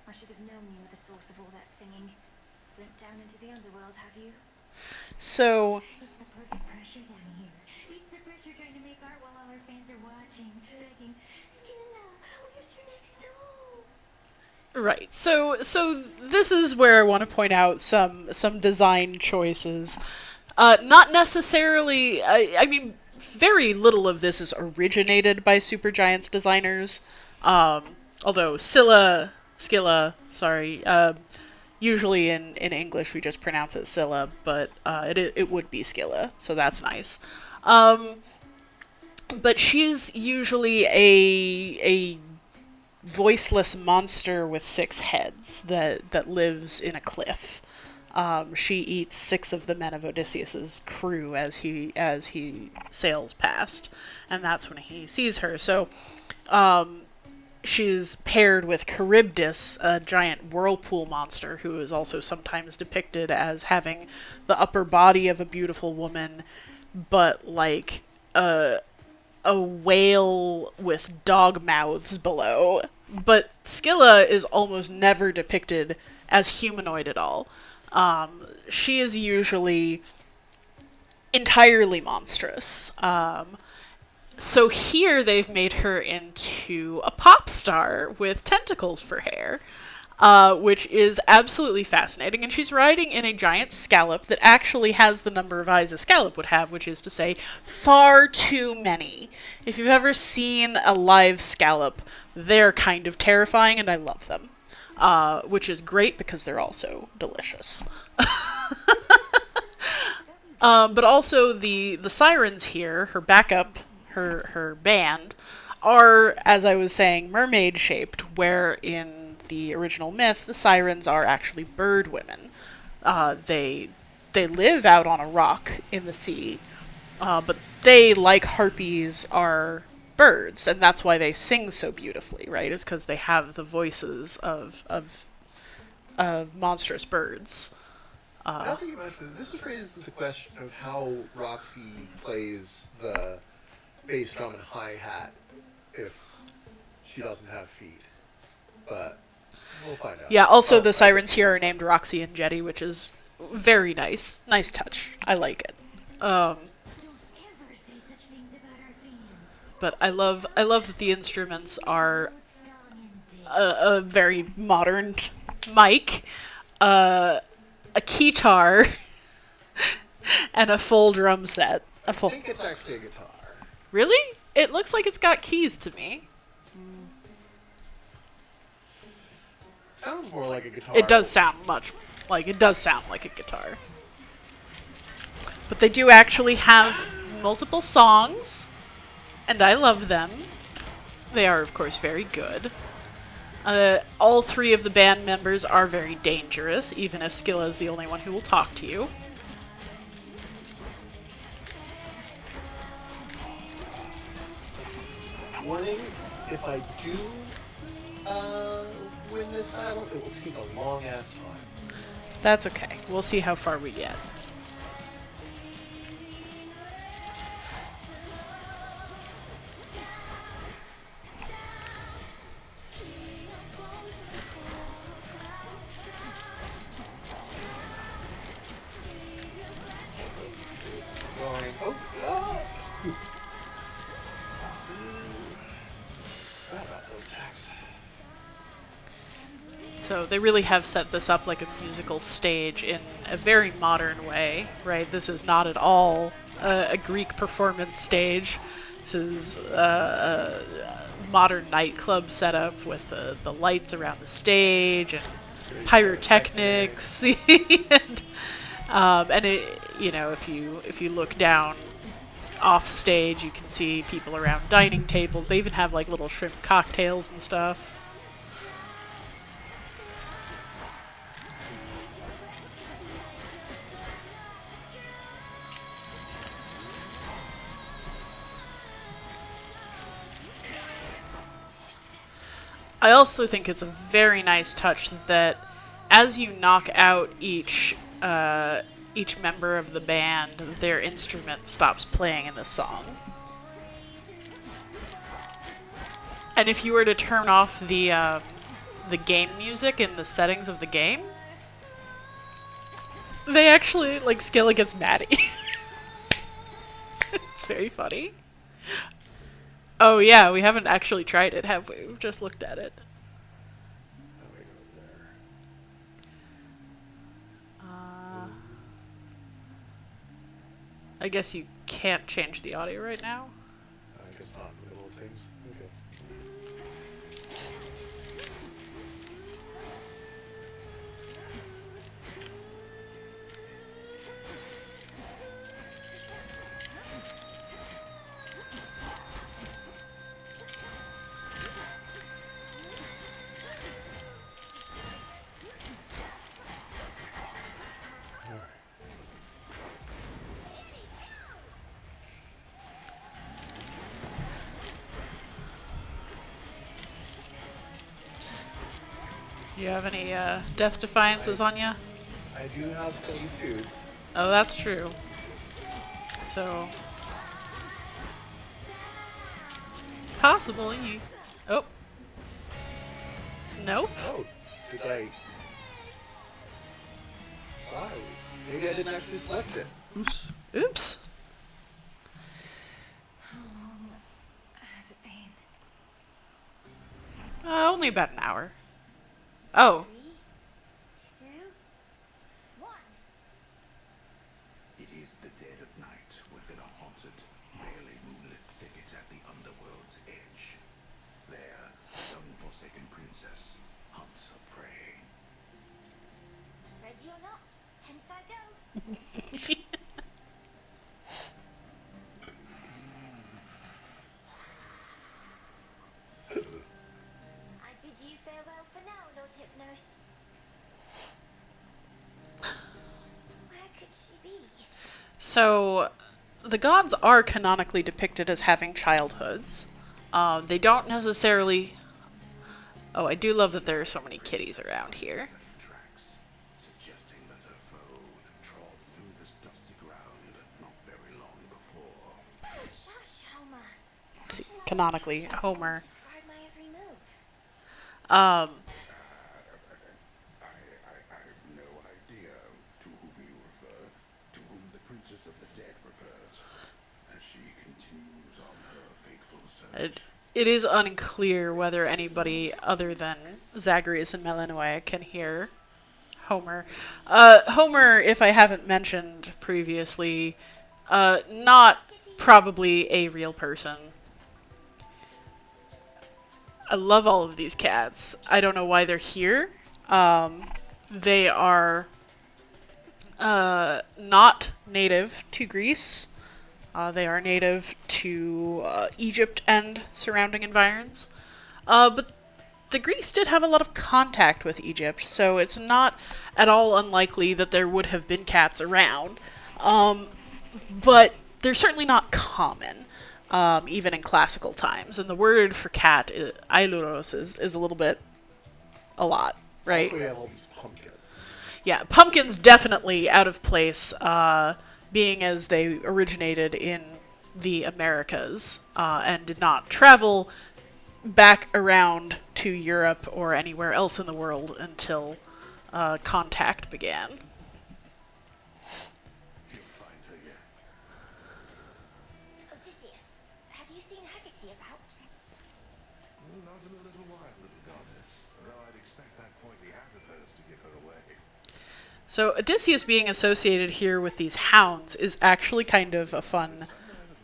I should have known you were the source of all that singing. Slipped down into the underworld, have you? So, It's the perfect pressure down here. It's the pressure trying to make art while all our fans are watching, begging, Skilla, where's your next song? right. So this is where I want to point out some design choices. Not necessarily. I mean, very little of this is originated by Supergiant's designers. Although Skilla, sorry. Usually in English we just pronounce it Scylla, but it would be Skilla, so that's nice. But she's usually a voiceless monster with 6 heads that lives in a cliff. She eats 6 of the men of Odysseus's crew as he sails past, and that's when he sees her. So, she's paired with Charybdis, a giant whirlpool monster who is also sometimes depicted as having the upper body of a beautiful woman, but like a whale with dog mouths below. But Scylla is almost never depicted as humanoid at all. She is usually entirely monstrous. So here they've made her into a pop star with tentacles for hair, which is absolutely fascinating. And she's riding in a giant scallop that actually has the number of eyes a scallop would have, which is to say, far too many. If you've ever seen a live scallop, they're kind of terrifying, and I love them. Which is great because they're also delicious. But also the sirens here, her backup, her band, are, as I was saying, mermaid shaped, where in the original myth the sirens are actually bird women. They live out on a rock in the sea, but they, like harpies, are birds, and that's why they sing so beautifully, right? Is because they have the voices of monstrous birds. Now that you mention this raises the question of how Roxy plays the bass drum and hi-hat if she doesn't have feet. But we'll find out. Yeah, also the sirens here are named Roxy and Jetty, which is very nice. Nice touch. I like it. Don't ever say such things about our fans. But I love that the instruments are What song indeed? a very modern mic, a keytar, and a full drum set. I think it's actually a guitar. Really? It looks like it's got keys to me. Sounds more like a guitar. It does sound like a guitar. But they do actually have multiple songs, and I love them. They are, of course, very good. All 3 of the band members are very dangerous, even if Scylla is the only one who will talk to you. Warning, if I do win this battle, it will take a long ass time. That's okay. We'll see how far we get. Going, forgot about those attacks. So they really have set this up like a musical stage in a very modern way, right? This is not at all a Greek performance stage. This is a modern nightclub setup with the lights around the stage and pyrotechnics. And it, if you look down off stage, you can see people around dining tables. They even have like little shrimp cocktails and stuff. I also think it's a very nice touch that as you knock out each member of the band, their instrument stops playing in the song. And if you were to turn off the game music in the settings of the game, they actually, like, skill against Maddie. It's very funny. Oh yeah, we haven't actually tried it, have we? We've just looked at it. I guess you can't change the audio right now. I guess not in the middle of things. Okay. Do you have any death defiances on you? I do have Steady's Tooth. Oh, that's true. So, possible you. Oh. Nope. Oh, did I? Sorry. Maybe I didn't actually select it. Oops. Oops. How long has it been? Only about an hour. Oh. 3, 2, 1. It is the dead of night within a haunted, barely moonlit thicket at the underworld's edge. There, some forsaken princess hunts her prey. Ready or not? Hence I go. I bid you farewell for now, Lord Hypnos. Where could she be? So, the gods are canonically depicted as having childhoods. They don't necessarily... Oh, I do love that there are so many kitties around here. Tracks, suggesting that her foe trod through this dusty ground not very long before. Shush, Homer. See, canonically, Homer. Describe my every move. I have no idea to whom you refer, to whom the princess of the dead refers, as she continues on her fateful search. It is unclear whether anybody other than Zagreus and Melinoe can hear Homer. Homer, if I haven't mentioned previously, not probably a real person. I love all of these cats. I don't know why they're here. They are not native to Greece. They are native to Egypt and surrounding environs. But the Greeks did have a lot of contact with Egypt, so it's not at all unlikely that there would have been cats around. But they're certainly not common, even in classical times. And the word for cat, ailuros, is a little bit a lot, right? Also, we have all these pumpkins. Yeah, pumpkins definitely out of place, being as they originated in the Americas and did not travel back around to Europe or anywhere else in the world until contact began. Odysseus, have you seen Haggerty about? Not in a little while, little goddess, though I'd expect that pointy hat of hers to give her away. So Odysseus being associated here with these hounds is actually kind of a fun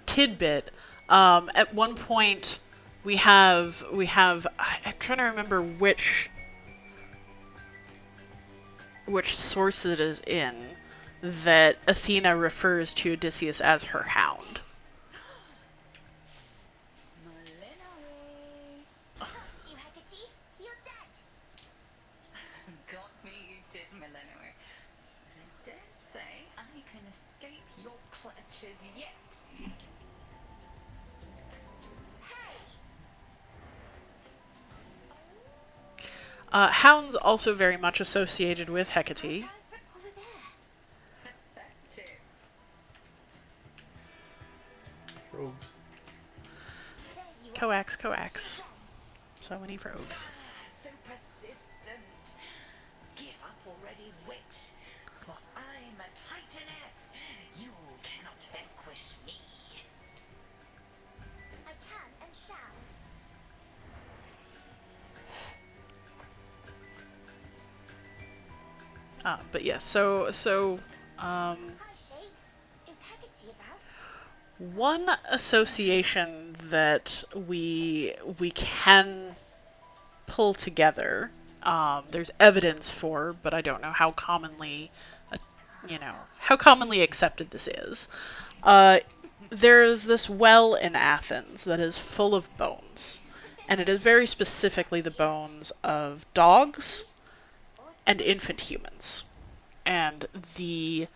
tidbit. At one point, we have. I'm trying to remember which source it is in that Athena refers to Odysseus as her hound. Hounds also very much associated with Hecate. Over there. Effective. Rogues. There you are. Coax. So many rogues. So persistent. Give up already, witch. For I'm a titaness. You cannot vanquish me. I can and shall. But yes, so Hi, Shakes. Is Hecate about? one association that we can pull together, there's evidence for, but I don't know how commonly, how commonly accepted this is. There's this well in Athens that is full of bones, and it is very specifically the bones of dogs and infant humans. And the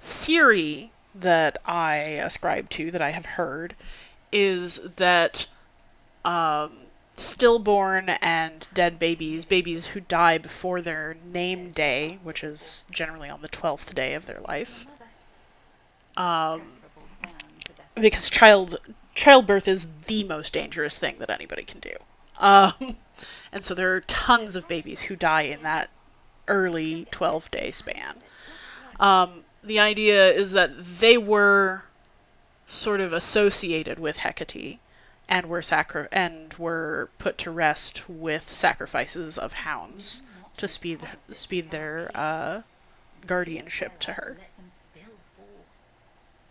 theory that I ascribe to, that I have heard, is that stillborn and dead babies who die before their name day, which is generally on the 12th day of their life, because childbirth is the most dangerous thing that anybody can do. And so there are tons of babies who die in that early 12-day span. The idea is that they were sort of associated with Hecate and were put to rest with sacrifices of hounds to speed their guardianship to her. Let them spill forth.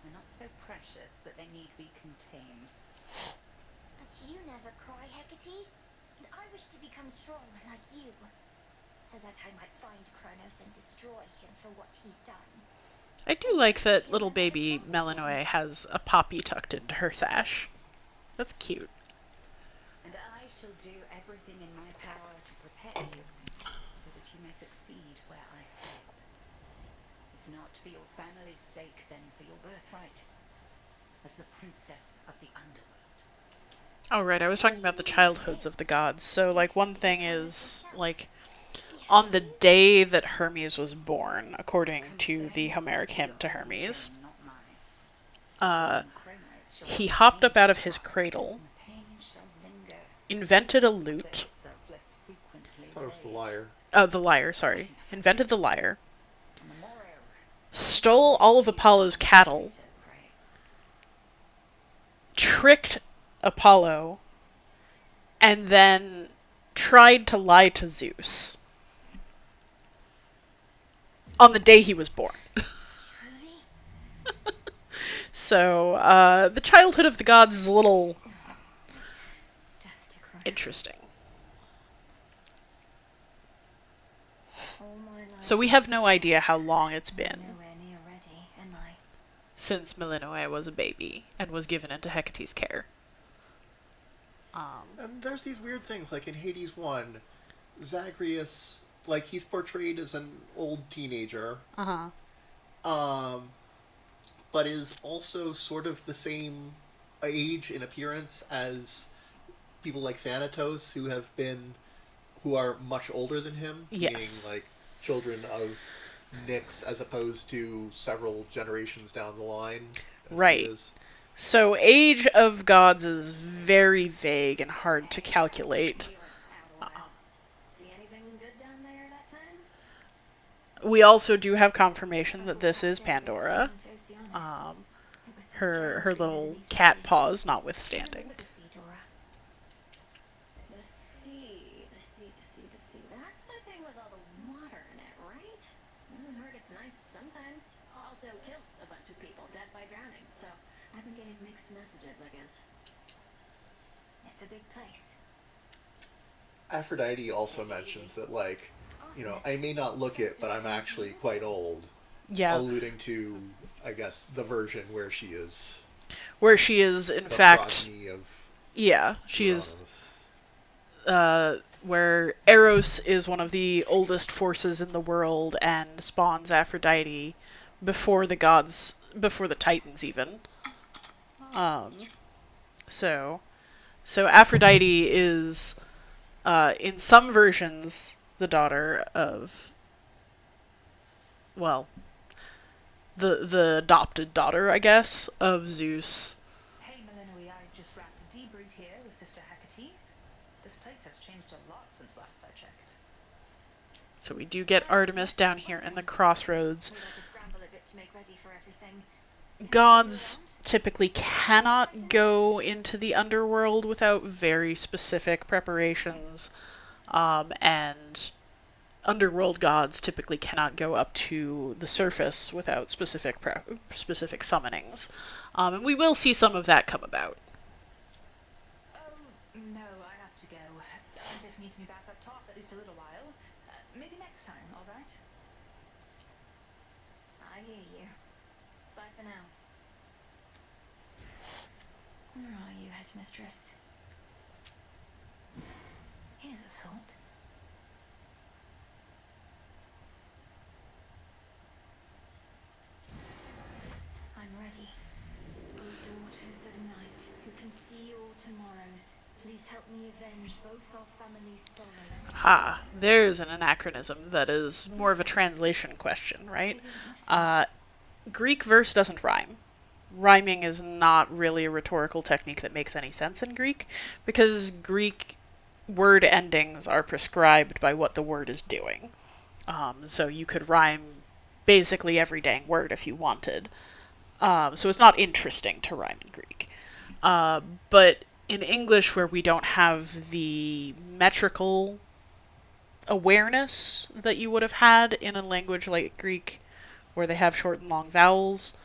They're not so precious that they need be contained. But you never cry, Hecate. And I wish to become strong like you. So that I might find Kronos and destroy him for what he's done. I do like that little baby Melinoe has a poppy tucked into her sash. That's cute. And I shall do everything in my power to prepare you, so that you may succeed where I failed. If not for your family's sake, then for your birthright, as the princess of the underworld. Oh, right, I was talking about the childhoods of the gods. So, like, one thing is, like, on the day that Hermes was born, according to the Homeric hymn to Hermes, Not mine. Kronos shall he hopped up out of his cradle, the pain shall linger, invented a so lute. itself less frequently I thought it was the laid. lyre. Oh, the lyre, sorry. Invented the lyre. On the morrow, Stole all of Apollo's cattle. to pray. Tricked Apollo. And then tried to lie to Zeus. On the day he was born. Truly? So, the childhood of the gods is a little Death to Kronos. interesting. All my life. So we have no idea how long it's I'm been nowhere near ready, am I? since Melinoe was a baby and was given into Hecate's care. And there's these weird things, like in Hades 1, Zagreus, like, he's portrayed as an old teenager, but is also sort of the same age in appearance as people like Thanatos, who are much older than him, Yes. being, like, children of Nyx, as opposed to several generations down the line. as Right. it is. So age of gods is very vague and hard to calculate. See anything good down there that time? We also do have confirmation that this is Pandora. Her little cat paws notwithstanding. The sea, Dora. The sea. That's the thing with all the water in it, right? I heard it's nice sometimes. Also kills a bunch of people dead by drowning. So I've been getting mixed messages, I guess. It's a big place. Aphrodite also mentions that, like, you know, I may not look it, but I'm actually quite old. Yeah. Alluding to, I guess, the version where she is Where she is, in the fact, progeny of yeah, she is, Uranus. where Eros is one of the oldest forces in the world and spawns Aphrodite before the gods, before the Titans even. So Aphrodite is In some versions, the daughter of, well, the adopted daughter, I guess, of Zeus. Hey, Melinoi, I just wrapped a debrief here with Sister Hecate. This place has changed a lot since last I checked. So we do get Artemis down here in the crossroads. We had to scramble a bit to make ready for everything. Gods typically cannot go into the underworld without very specific preparations, and underworld gods typically cannot go up to the surface without specific summonings. And we will see some of that come about. Oh, no, I have to go. This needs me back up top at least a little while. Maybe next time, alright? I hear you. Bye for now. Where are you, headmistress? Here's a thought. I'm ready. O daughters of night, who can see all tomorrows, please help me avenge both our families' sorrows. Ah, there's an anachronism that is more of a translation question, right? Greek verse doesn't rhyme. Rhyming is not really a rhetorical technique that makes any sense in Greek, because Greek word endings are prescribed by what the word is doing. So you could rhyme basically every dang word if you wanted. So it's not interesting to rhyme in Greek. But in English, where we don't have the metrical awareness that you would have had in a language like Greek, where they have short and long vowels,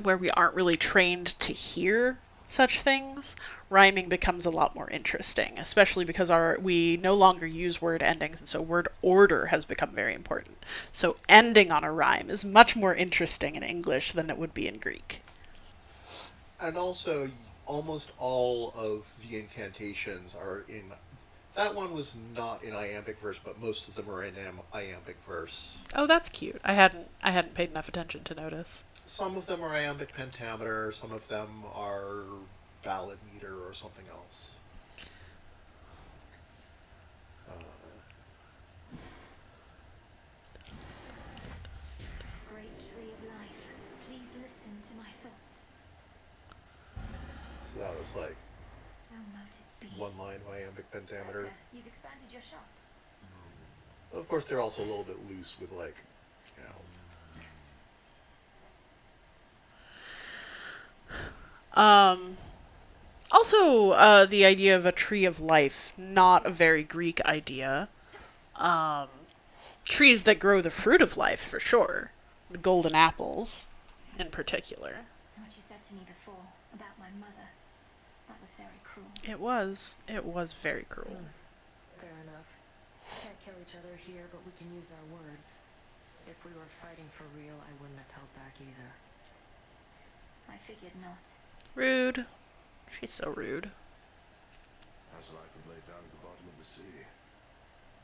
where we aren't really trained to hear such things, rhyming becomes a lot more interesting, especially because we no longer use word endings, and so word order has become very important. So ending on a rhyme is much more interesting in English than it would be in Greek. And also, almost all of the incantations are in... That one was not in iambic verse, but most of them are in iambic verse. Oh, that's cute. I hadn't paid enough attention to notice. Some of them are iambic pentameter, some of them are ballad meter or something else. Great tree of life, please listen to my thoughts. So that was like So mote it be. one line of iambic pentameter. Becca, you've expanded your shop. Of course, they're also a little bit loose with, like, you know... Also, the idea of a tree of life, not a very Greek idea. Trees that grow the fruit of life, for sure. The golden apples, in particular. What you said to me before about my mother, that was very cruel. It was. It was very cruel. Fair enough. Can't kill each other here, but we can use our words. If we were fighting for real, I wouldn't have held back either. I figured not. Rude. She's so rude. As life had laid down at the bottom of the sea.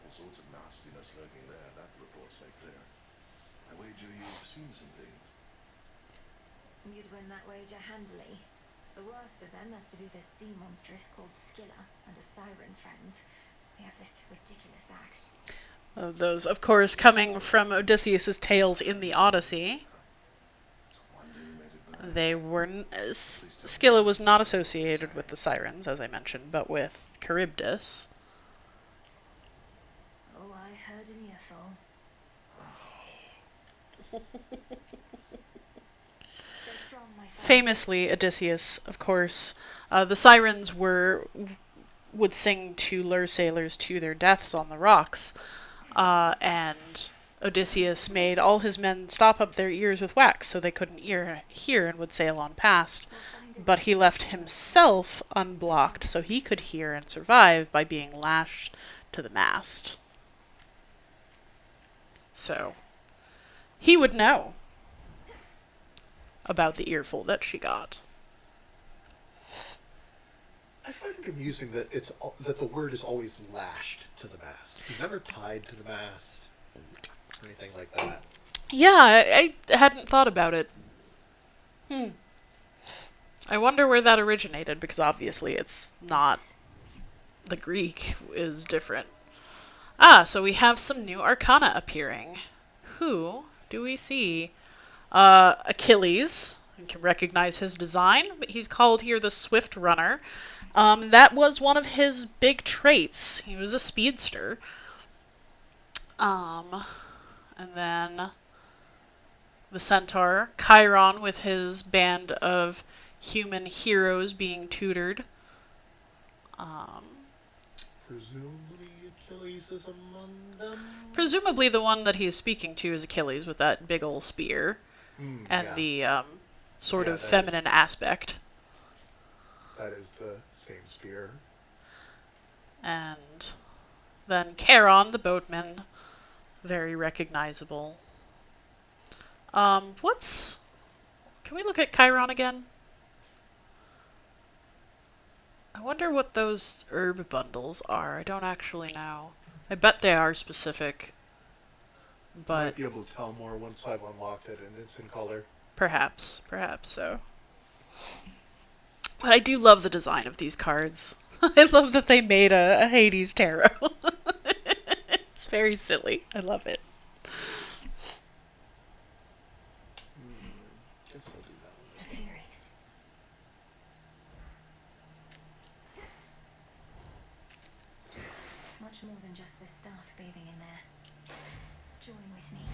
All sorts of nastiness lurking there, that the reports make clear. I wager you've seen some things. You'd win that wager handily. The worst of them has to be this sea monstrous called Scylla and a siren friends. They have this ridiculous act. Those, of course, coming from Odysseus's tales in the Odyssey. They were... Scylla was not associated with the Sirens, as I mentioned, but with Charybdis. Oh, I heard an earful. Stay strong, my friend. Famously, Odysseus, of course, the Sirens would sing to lure sailors to their deaths on the rocks, and Odysseus made all his men stop up their ears with wax so they couldn't hear and would sail on past. But he left himself unblocked so he could hear and survive by being lashed to the mast. So, he would know about the earful that she got. I find it amusing that that the word is always lashed to the mast. He's never tied to the mast or anything like that. Yeah, I hadn't thought about it. I wonder where that originated, because obviously it's not the Greek is different. Ah, so we have some new arcana appearing. Who do we see? Achilles. You can recognize his design, but he's called here the Swift Runner. That was one of his big traits. He was a speedster. And then the Centaur, Chiron, with his band of human heroes being tutored. Presumably Achilles is among them? Presumably the one that he's speaking to is Achilles with that big ol' spear and yeah. the sort Yeah, of that feminine aspect. That is the same spear. And then Charon, the boatman, very recognizable. Can we look at Chiron again? I wonder what those herb bundles are. I don't actually know. I bet they are specific. But Might be able to tell more once I've unlocked it and it's in color. perhaps so. But I do love the design of these cards. I love that they made a Hades tarot. It's very silly. I love it. Guess I'll do that one. The Furies. Much more than just the staff bathing in there. Join with me.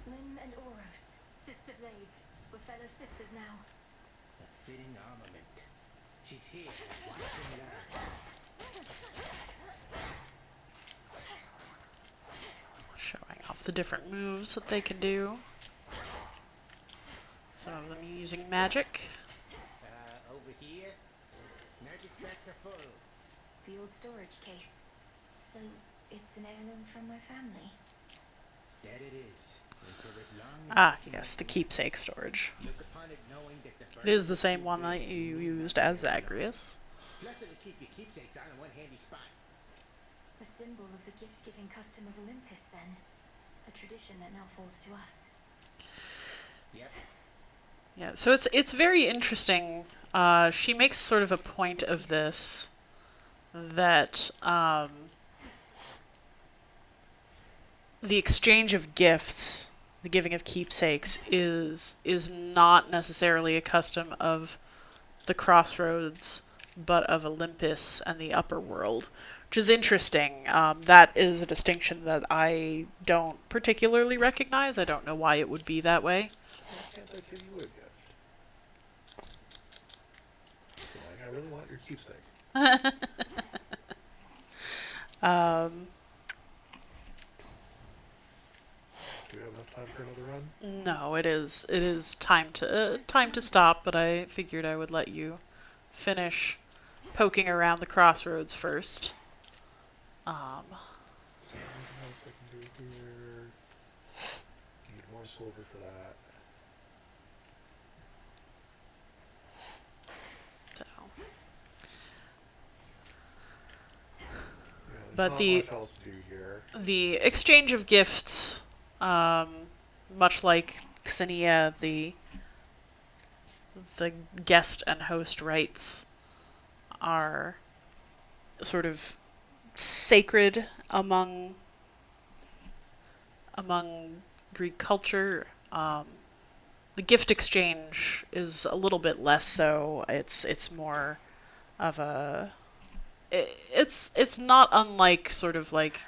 Lim and Oros, sister blades. We're fellow sisters now. A fitting armament. She's here to watch and learn. Showing off the different moves that they can do. Some of them using magic. Over here. Magic's back to full. The old storage case. So, it's an heirloom from my family. That it is. And for as long as Ah, I can yes, the remember, keepsake storage. look upon it knowing that the It is the same one that you used as Zagreus. Plus it'll keep your keepsakes out in one handy spot. A symbol of the gift-giving custom of Olympus, then. A tradition that now falls to us. Yep. Yeah, so it's very interesting. She makes sort of a point of this that the exchange of gifts, the giving of keepsakes, is not necessarily a custom of the Crossroads, but of Olympus and the upper world, which is interesting. That is a distinction that I don't particularly recognize. I don't know why it would be that way. Why can't I give you a gift? Like, I really want your keepsake. Do we have enough time for another run? No, it is time to stop, but I figured I would let you finish poking around the crossroads first. Anything else I can do here? Need more silver for that. So, Yeah, there's But not the- much else to do here. the exchange of gifts, much like Xenia, the guest and host rights are sort of sacred among Greek culture. The gift exchange is a little bit less so. It's more of a it's not unlike sort of like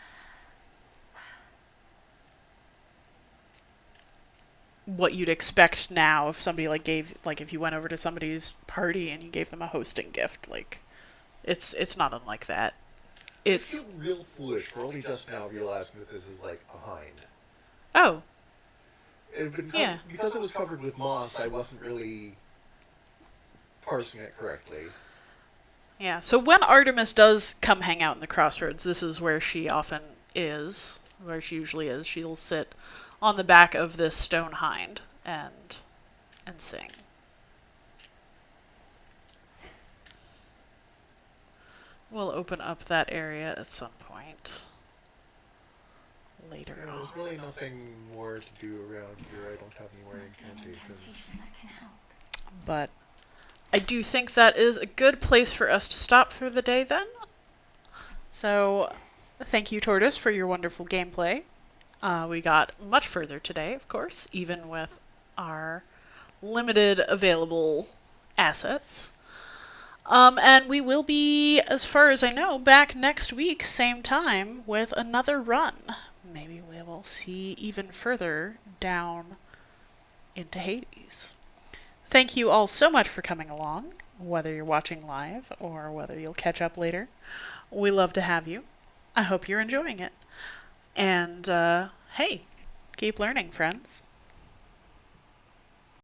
what you'd expect now if somebody if you went over to somebody's party and you gave them a hosting gift. Like it's not unlike that. I It's feel real foolish for only just now realizing that this is like behind. oh It had been Yeah. because it was covered with moss. I wasn't really parsing it correctly. yeah. So when Artemis does come hang out in the crossroads, this is where she often is, where she usually is. She'll sit on the back of this stone hind and sing. We'll open up that area at some point later Yeah, on. there's really nothing more to do around here. I don't have any more Must be an incantations. incantation that can help. But I do think that is a good place for us to stop for the day then. So, thank you, Tortoise, for your wonderful gameplay. We got much further today, of course, even with our limited available assets. And we will be, as far as I know, back next week, same time, with another run. Maybe we will see even further down into Hades. Thank you all so much for coming along, whether you're watching live or whether you'll catch up later. We love to have you. I hope you're enjoying it. And, hey, keep learning, friends.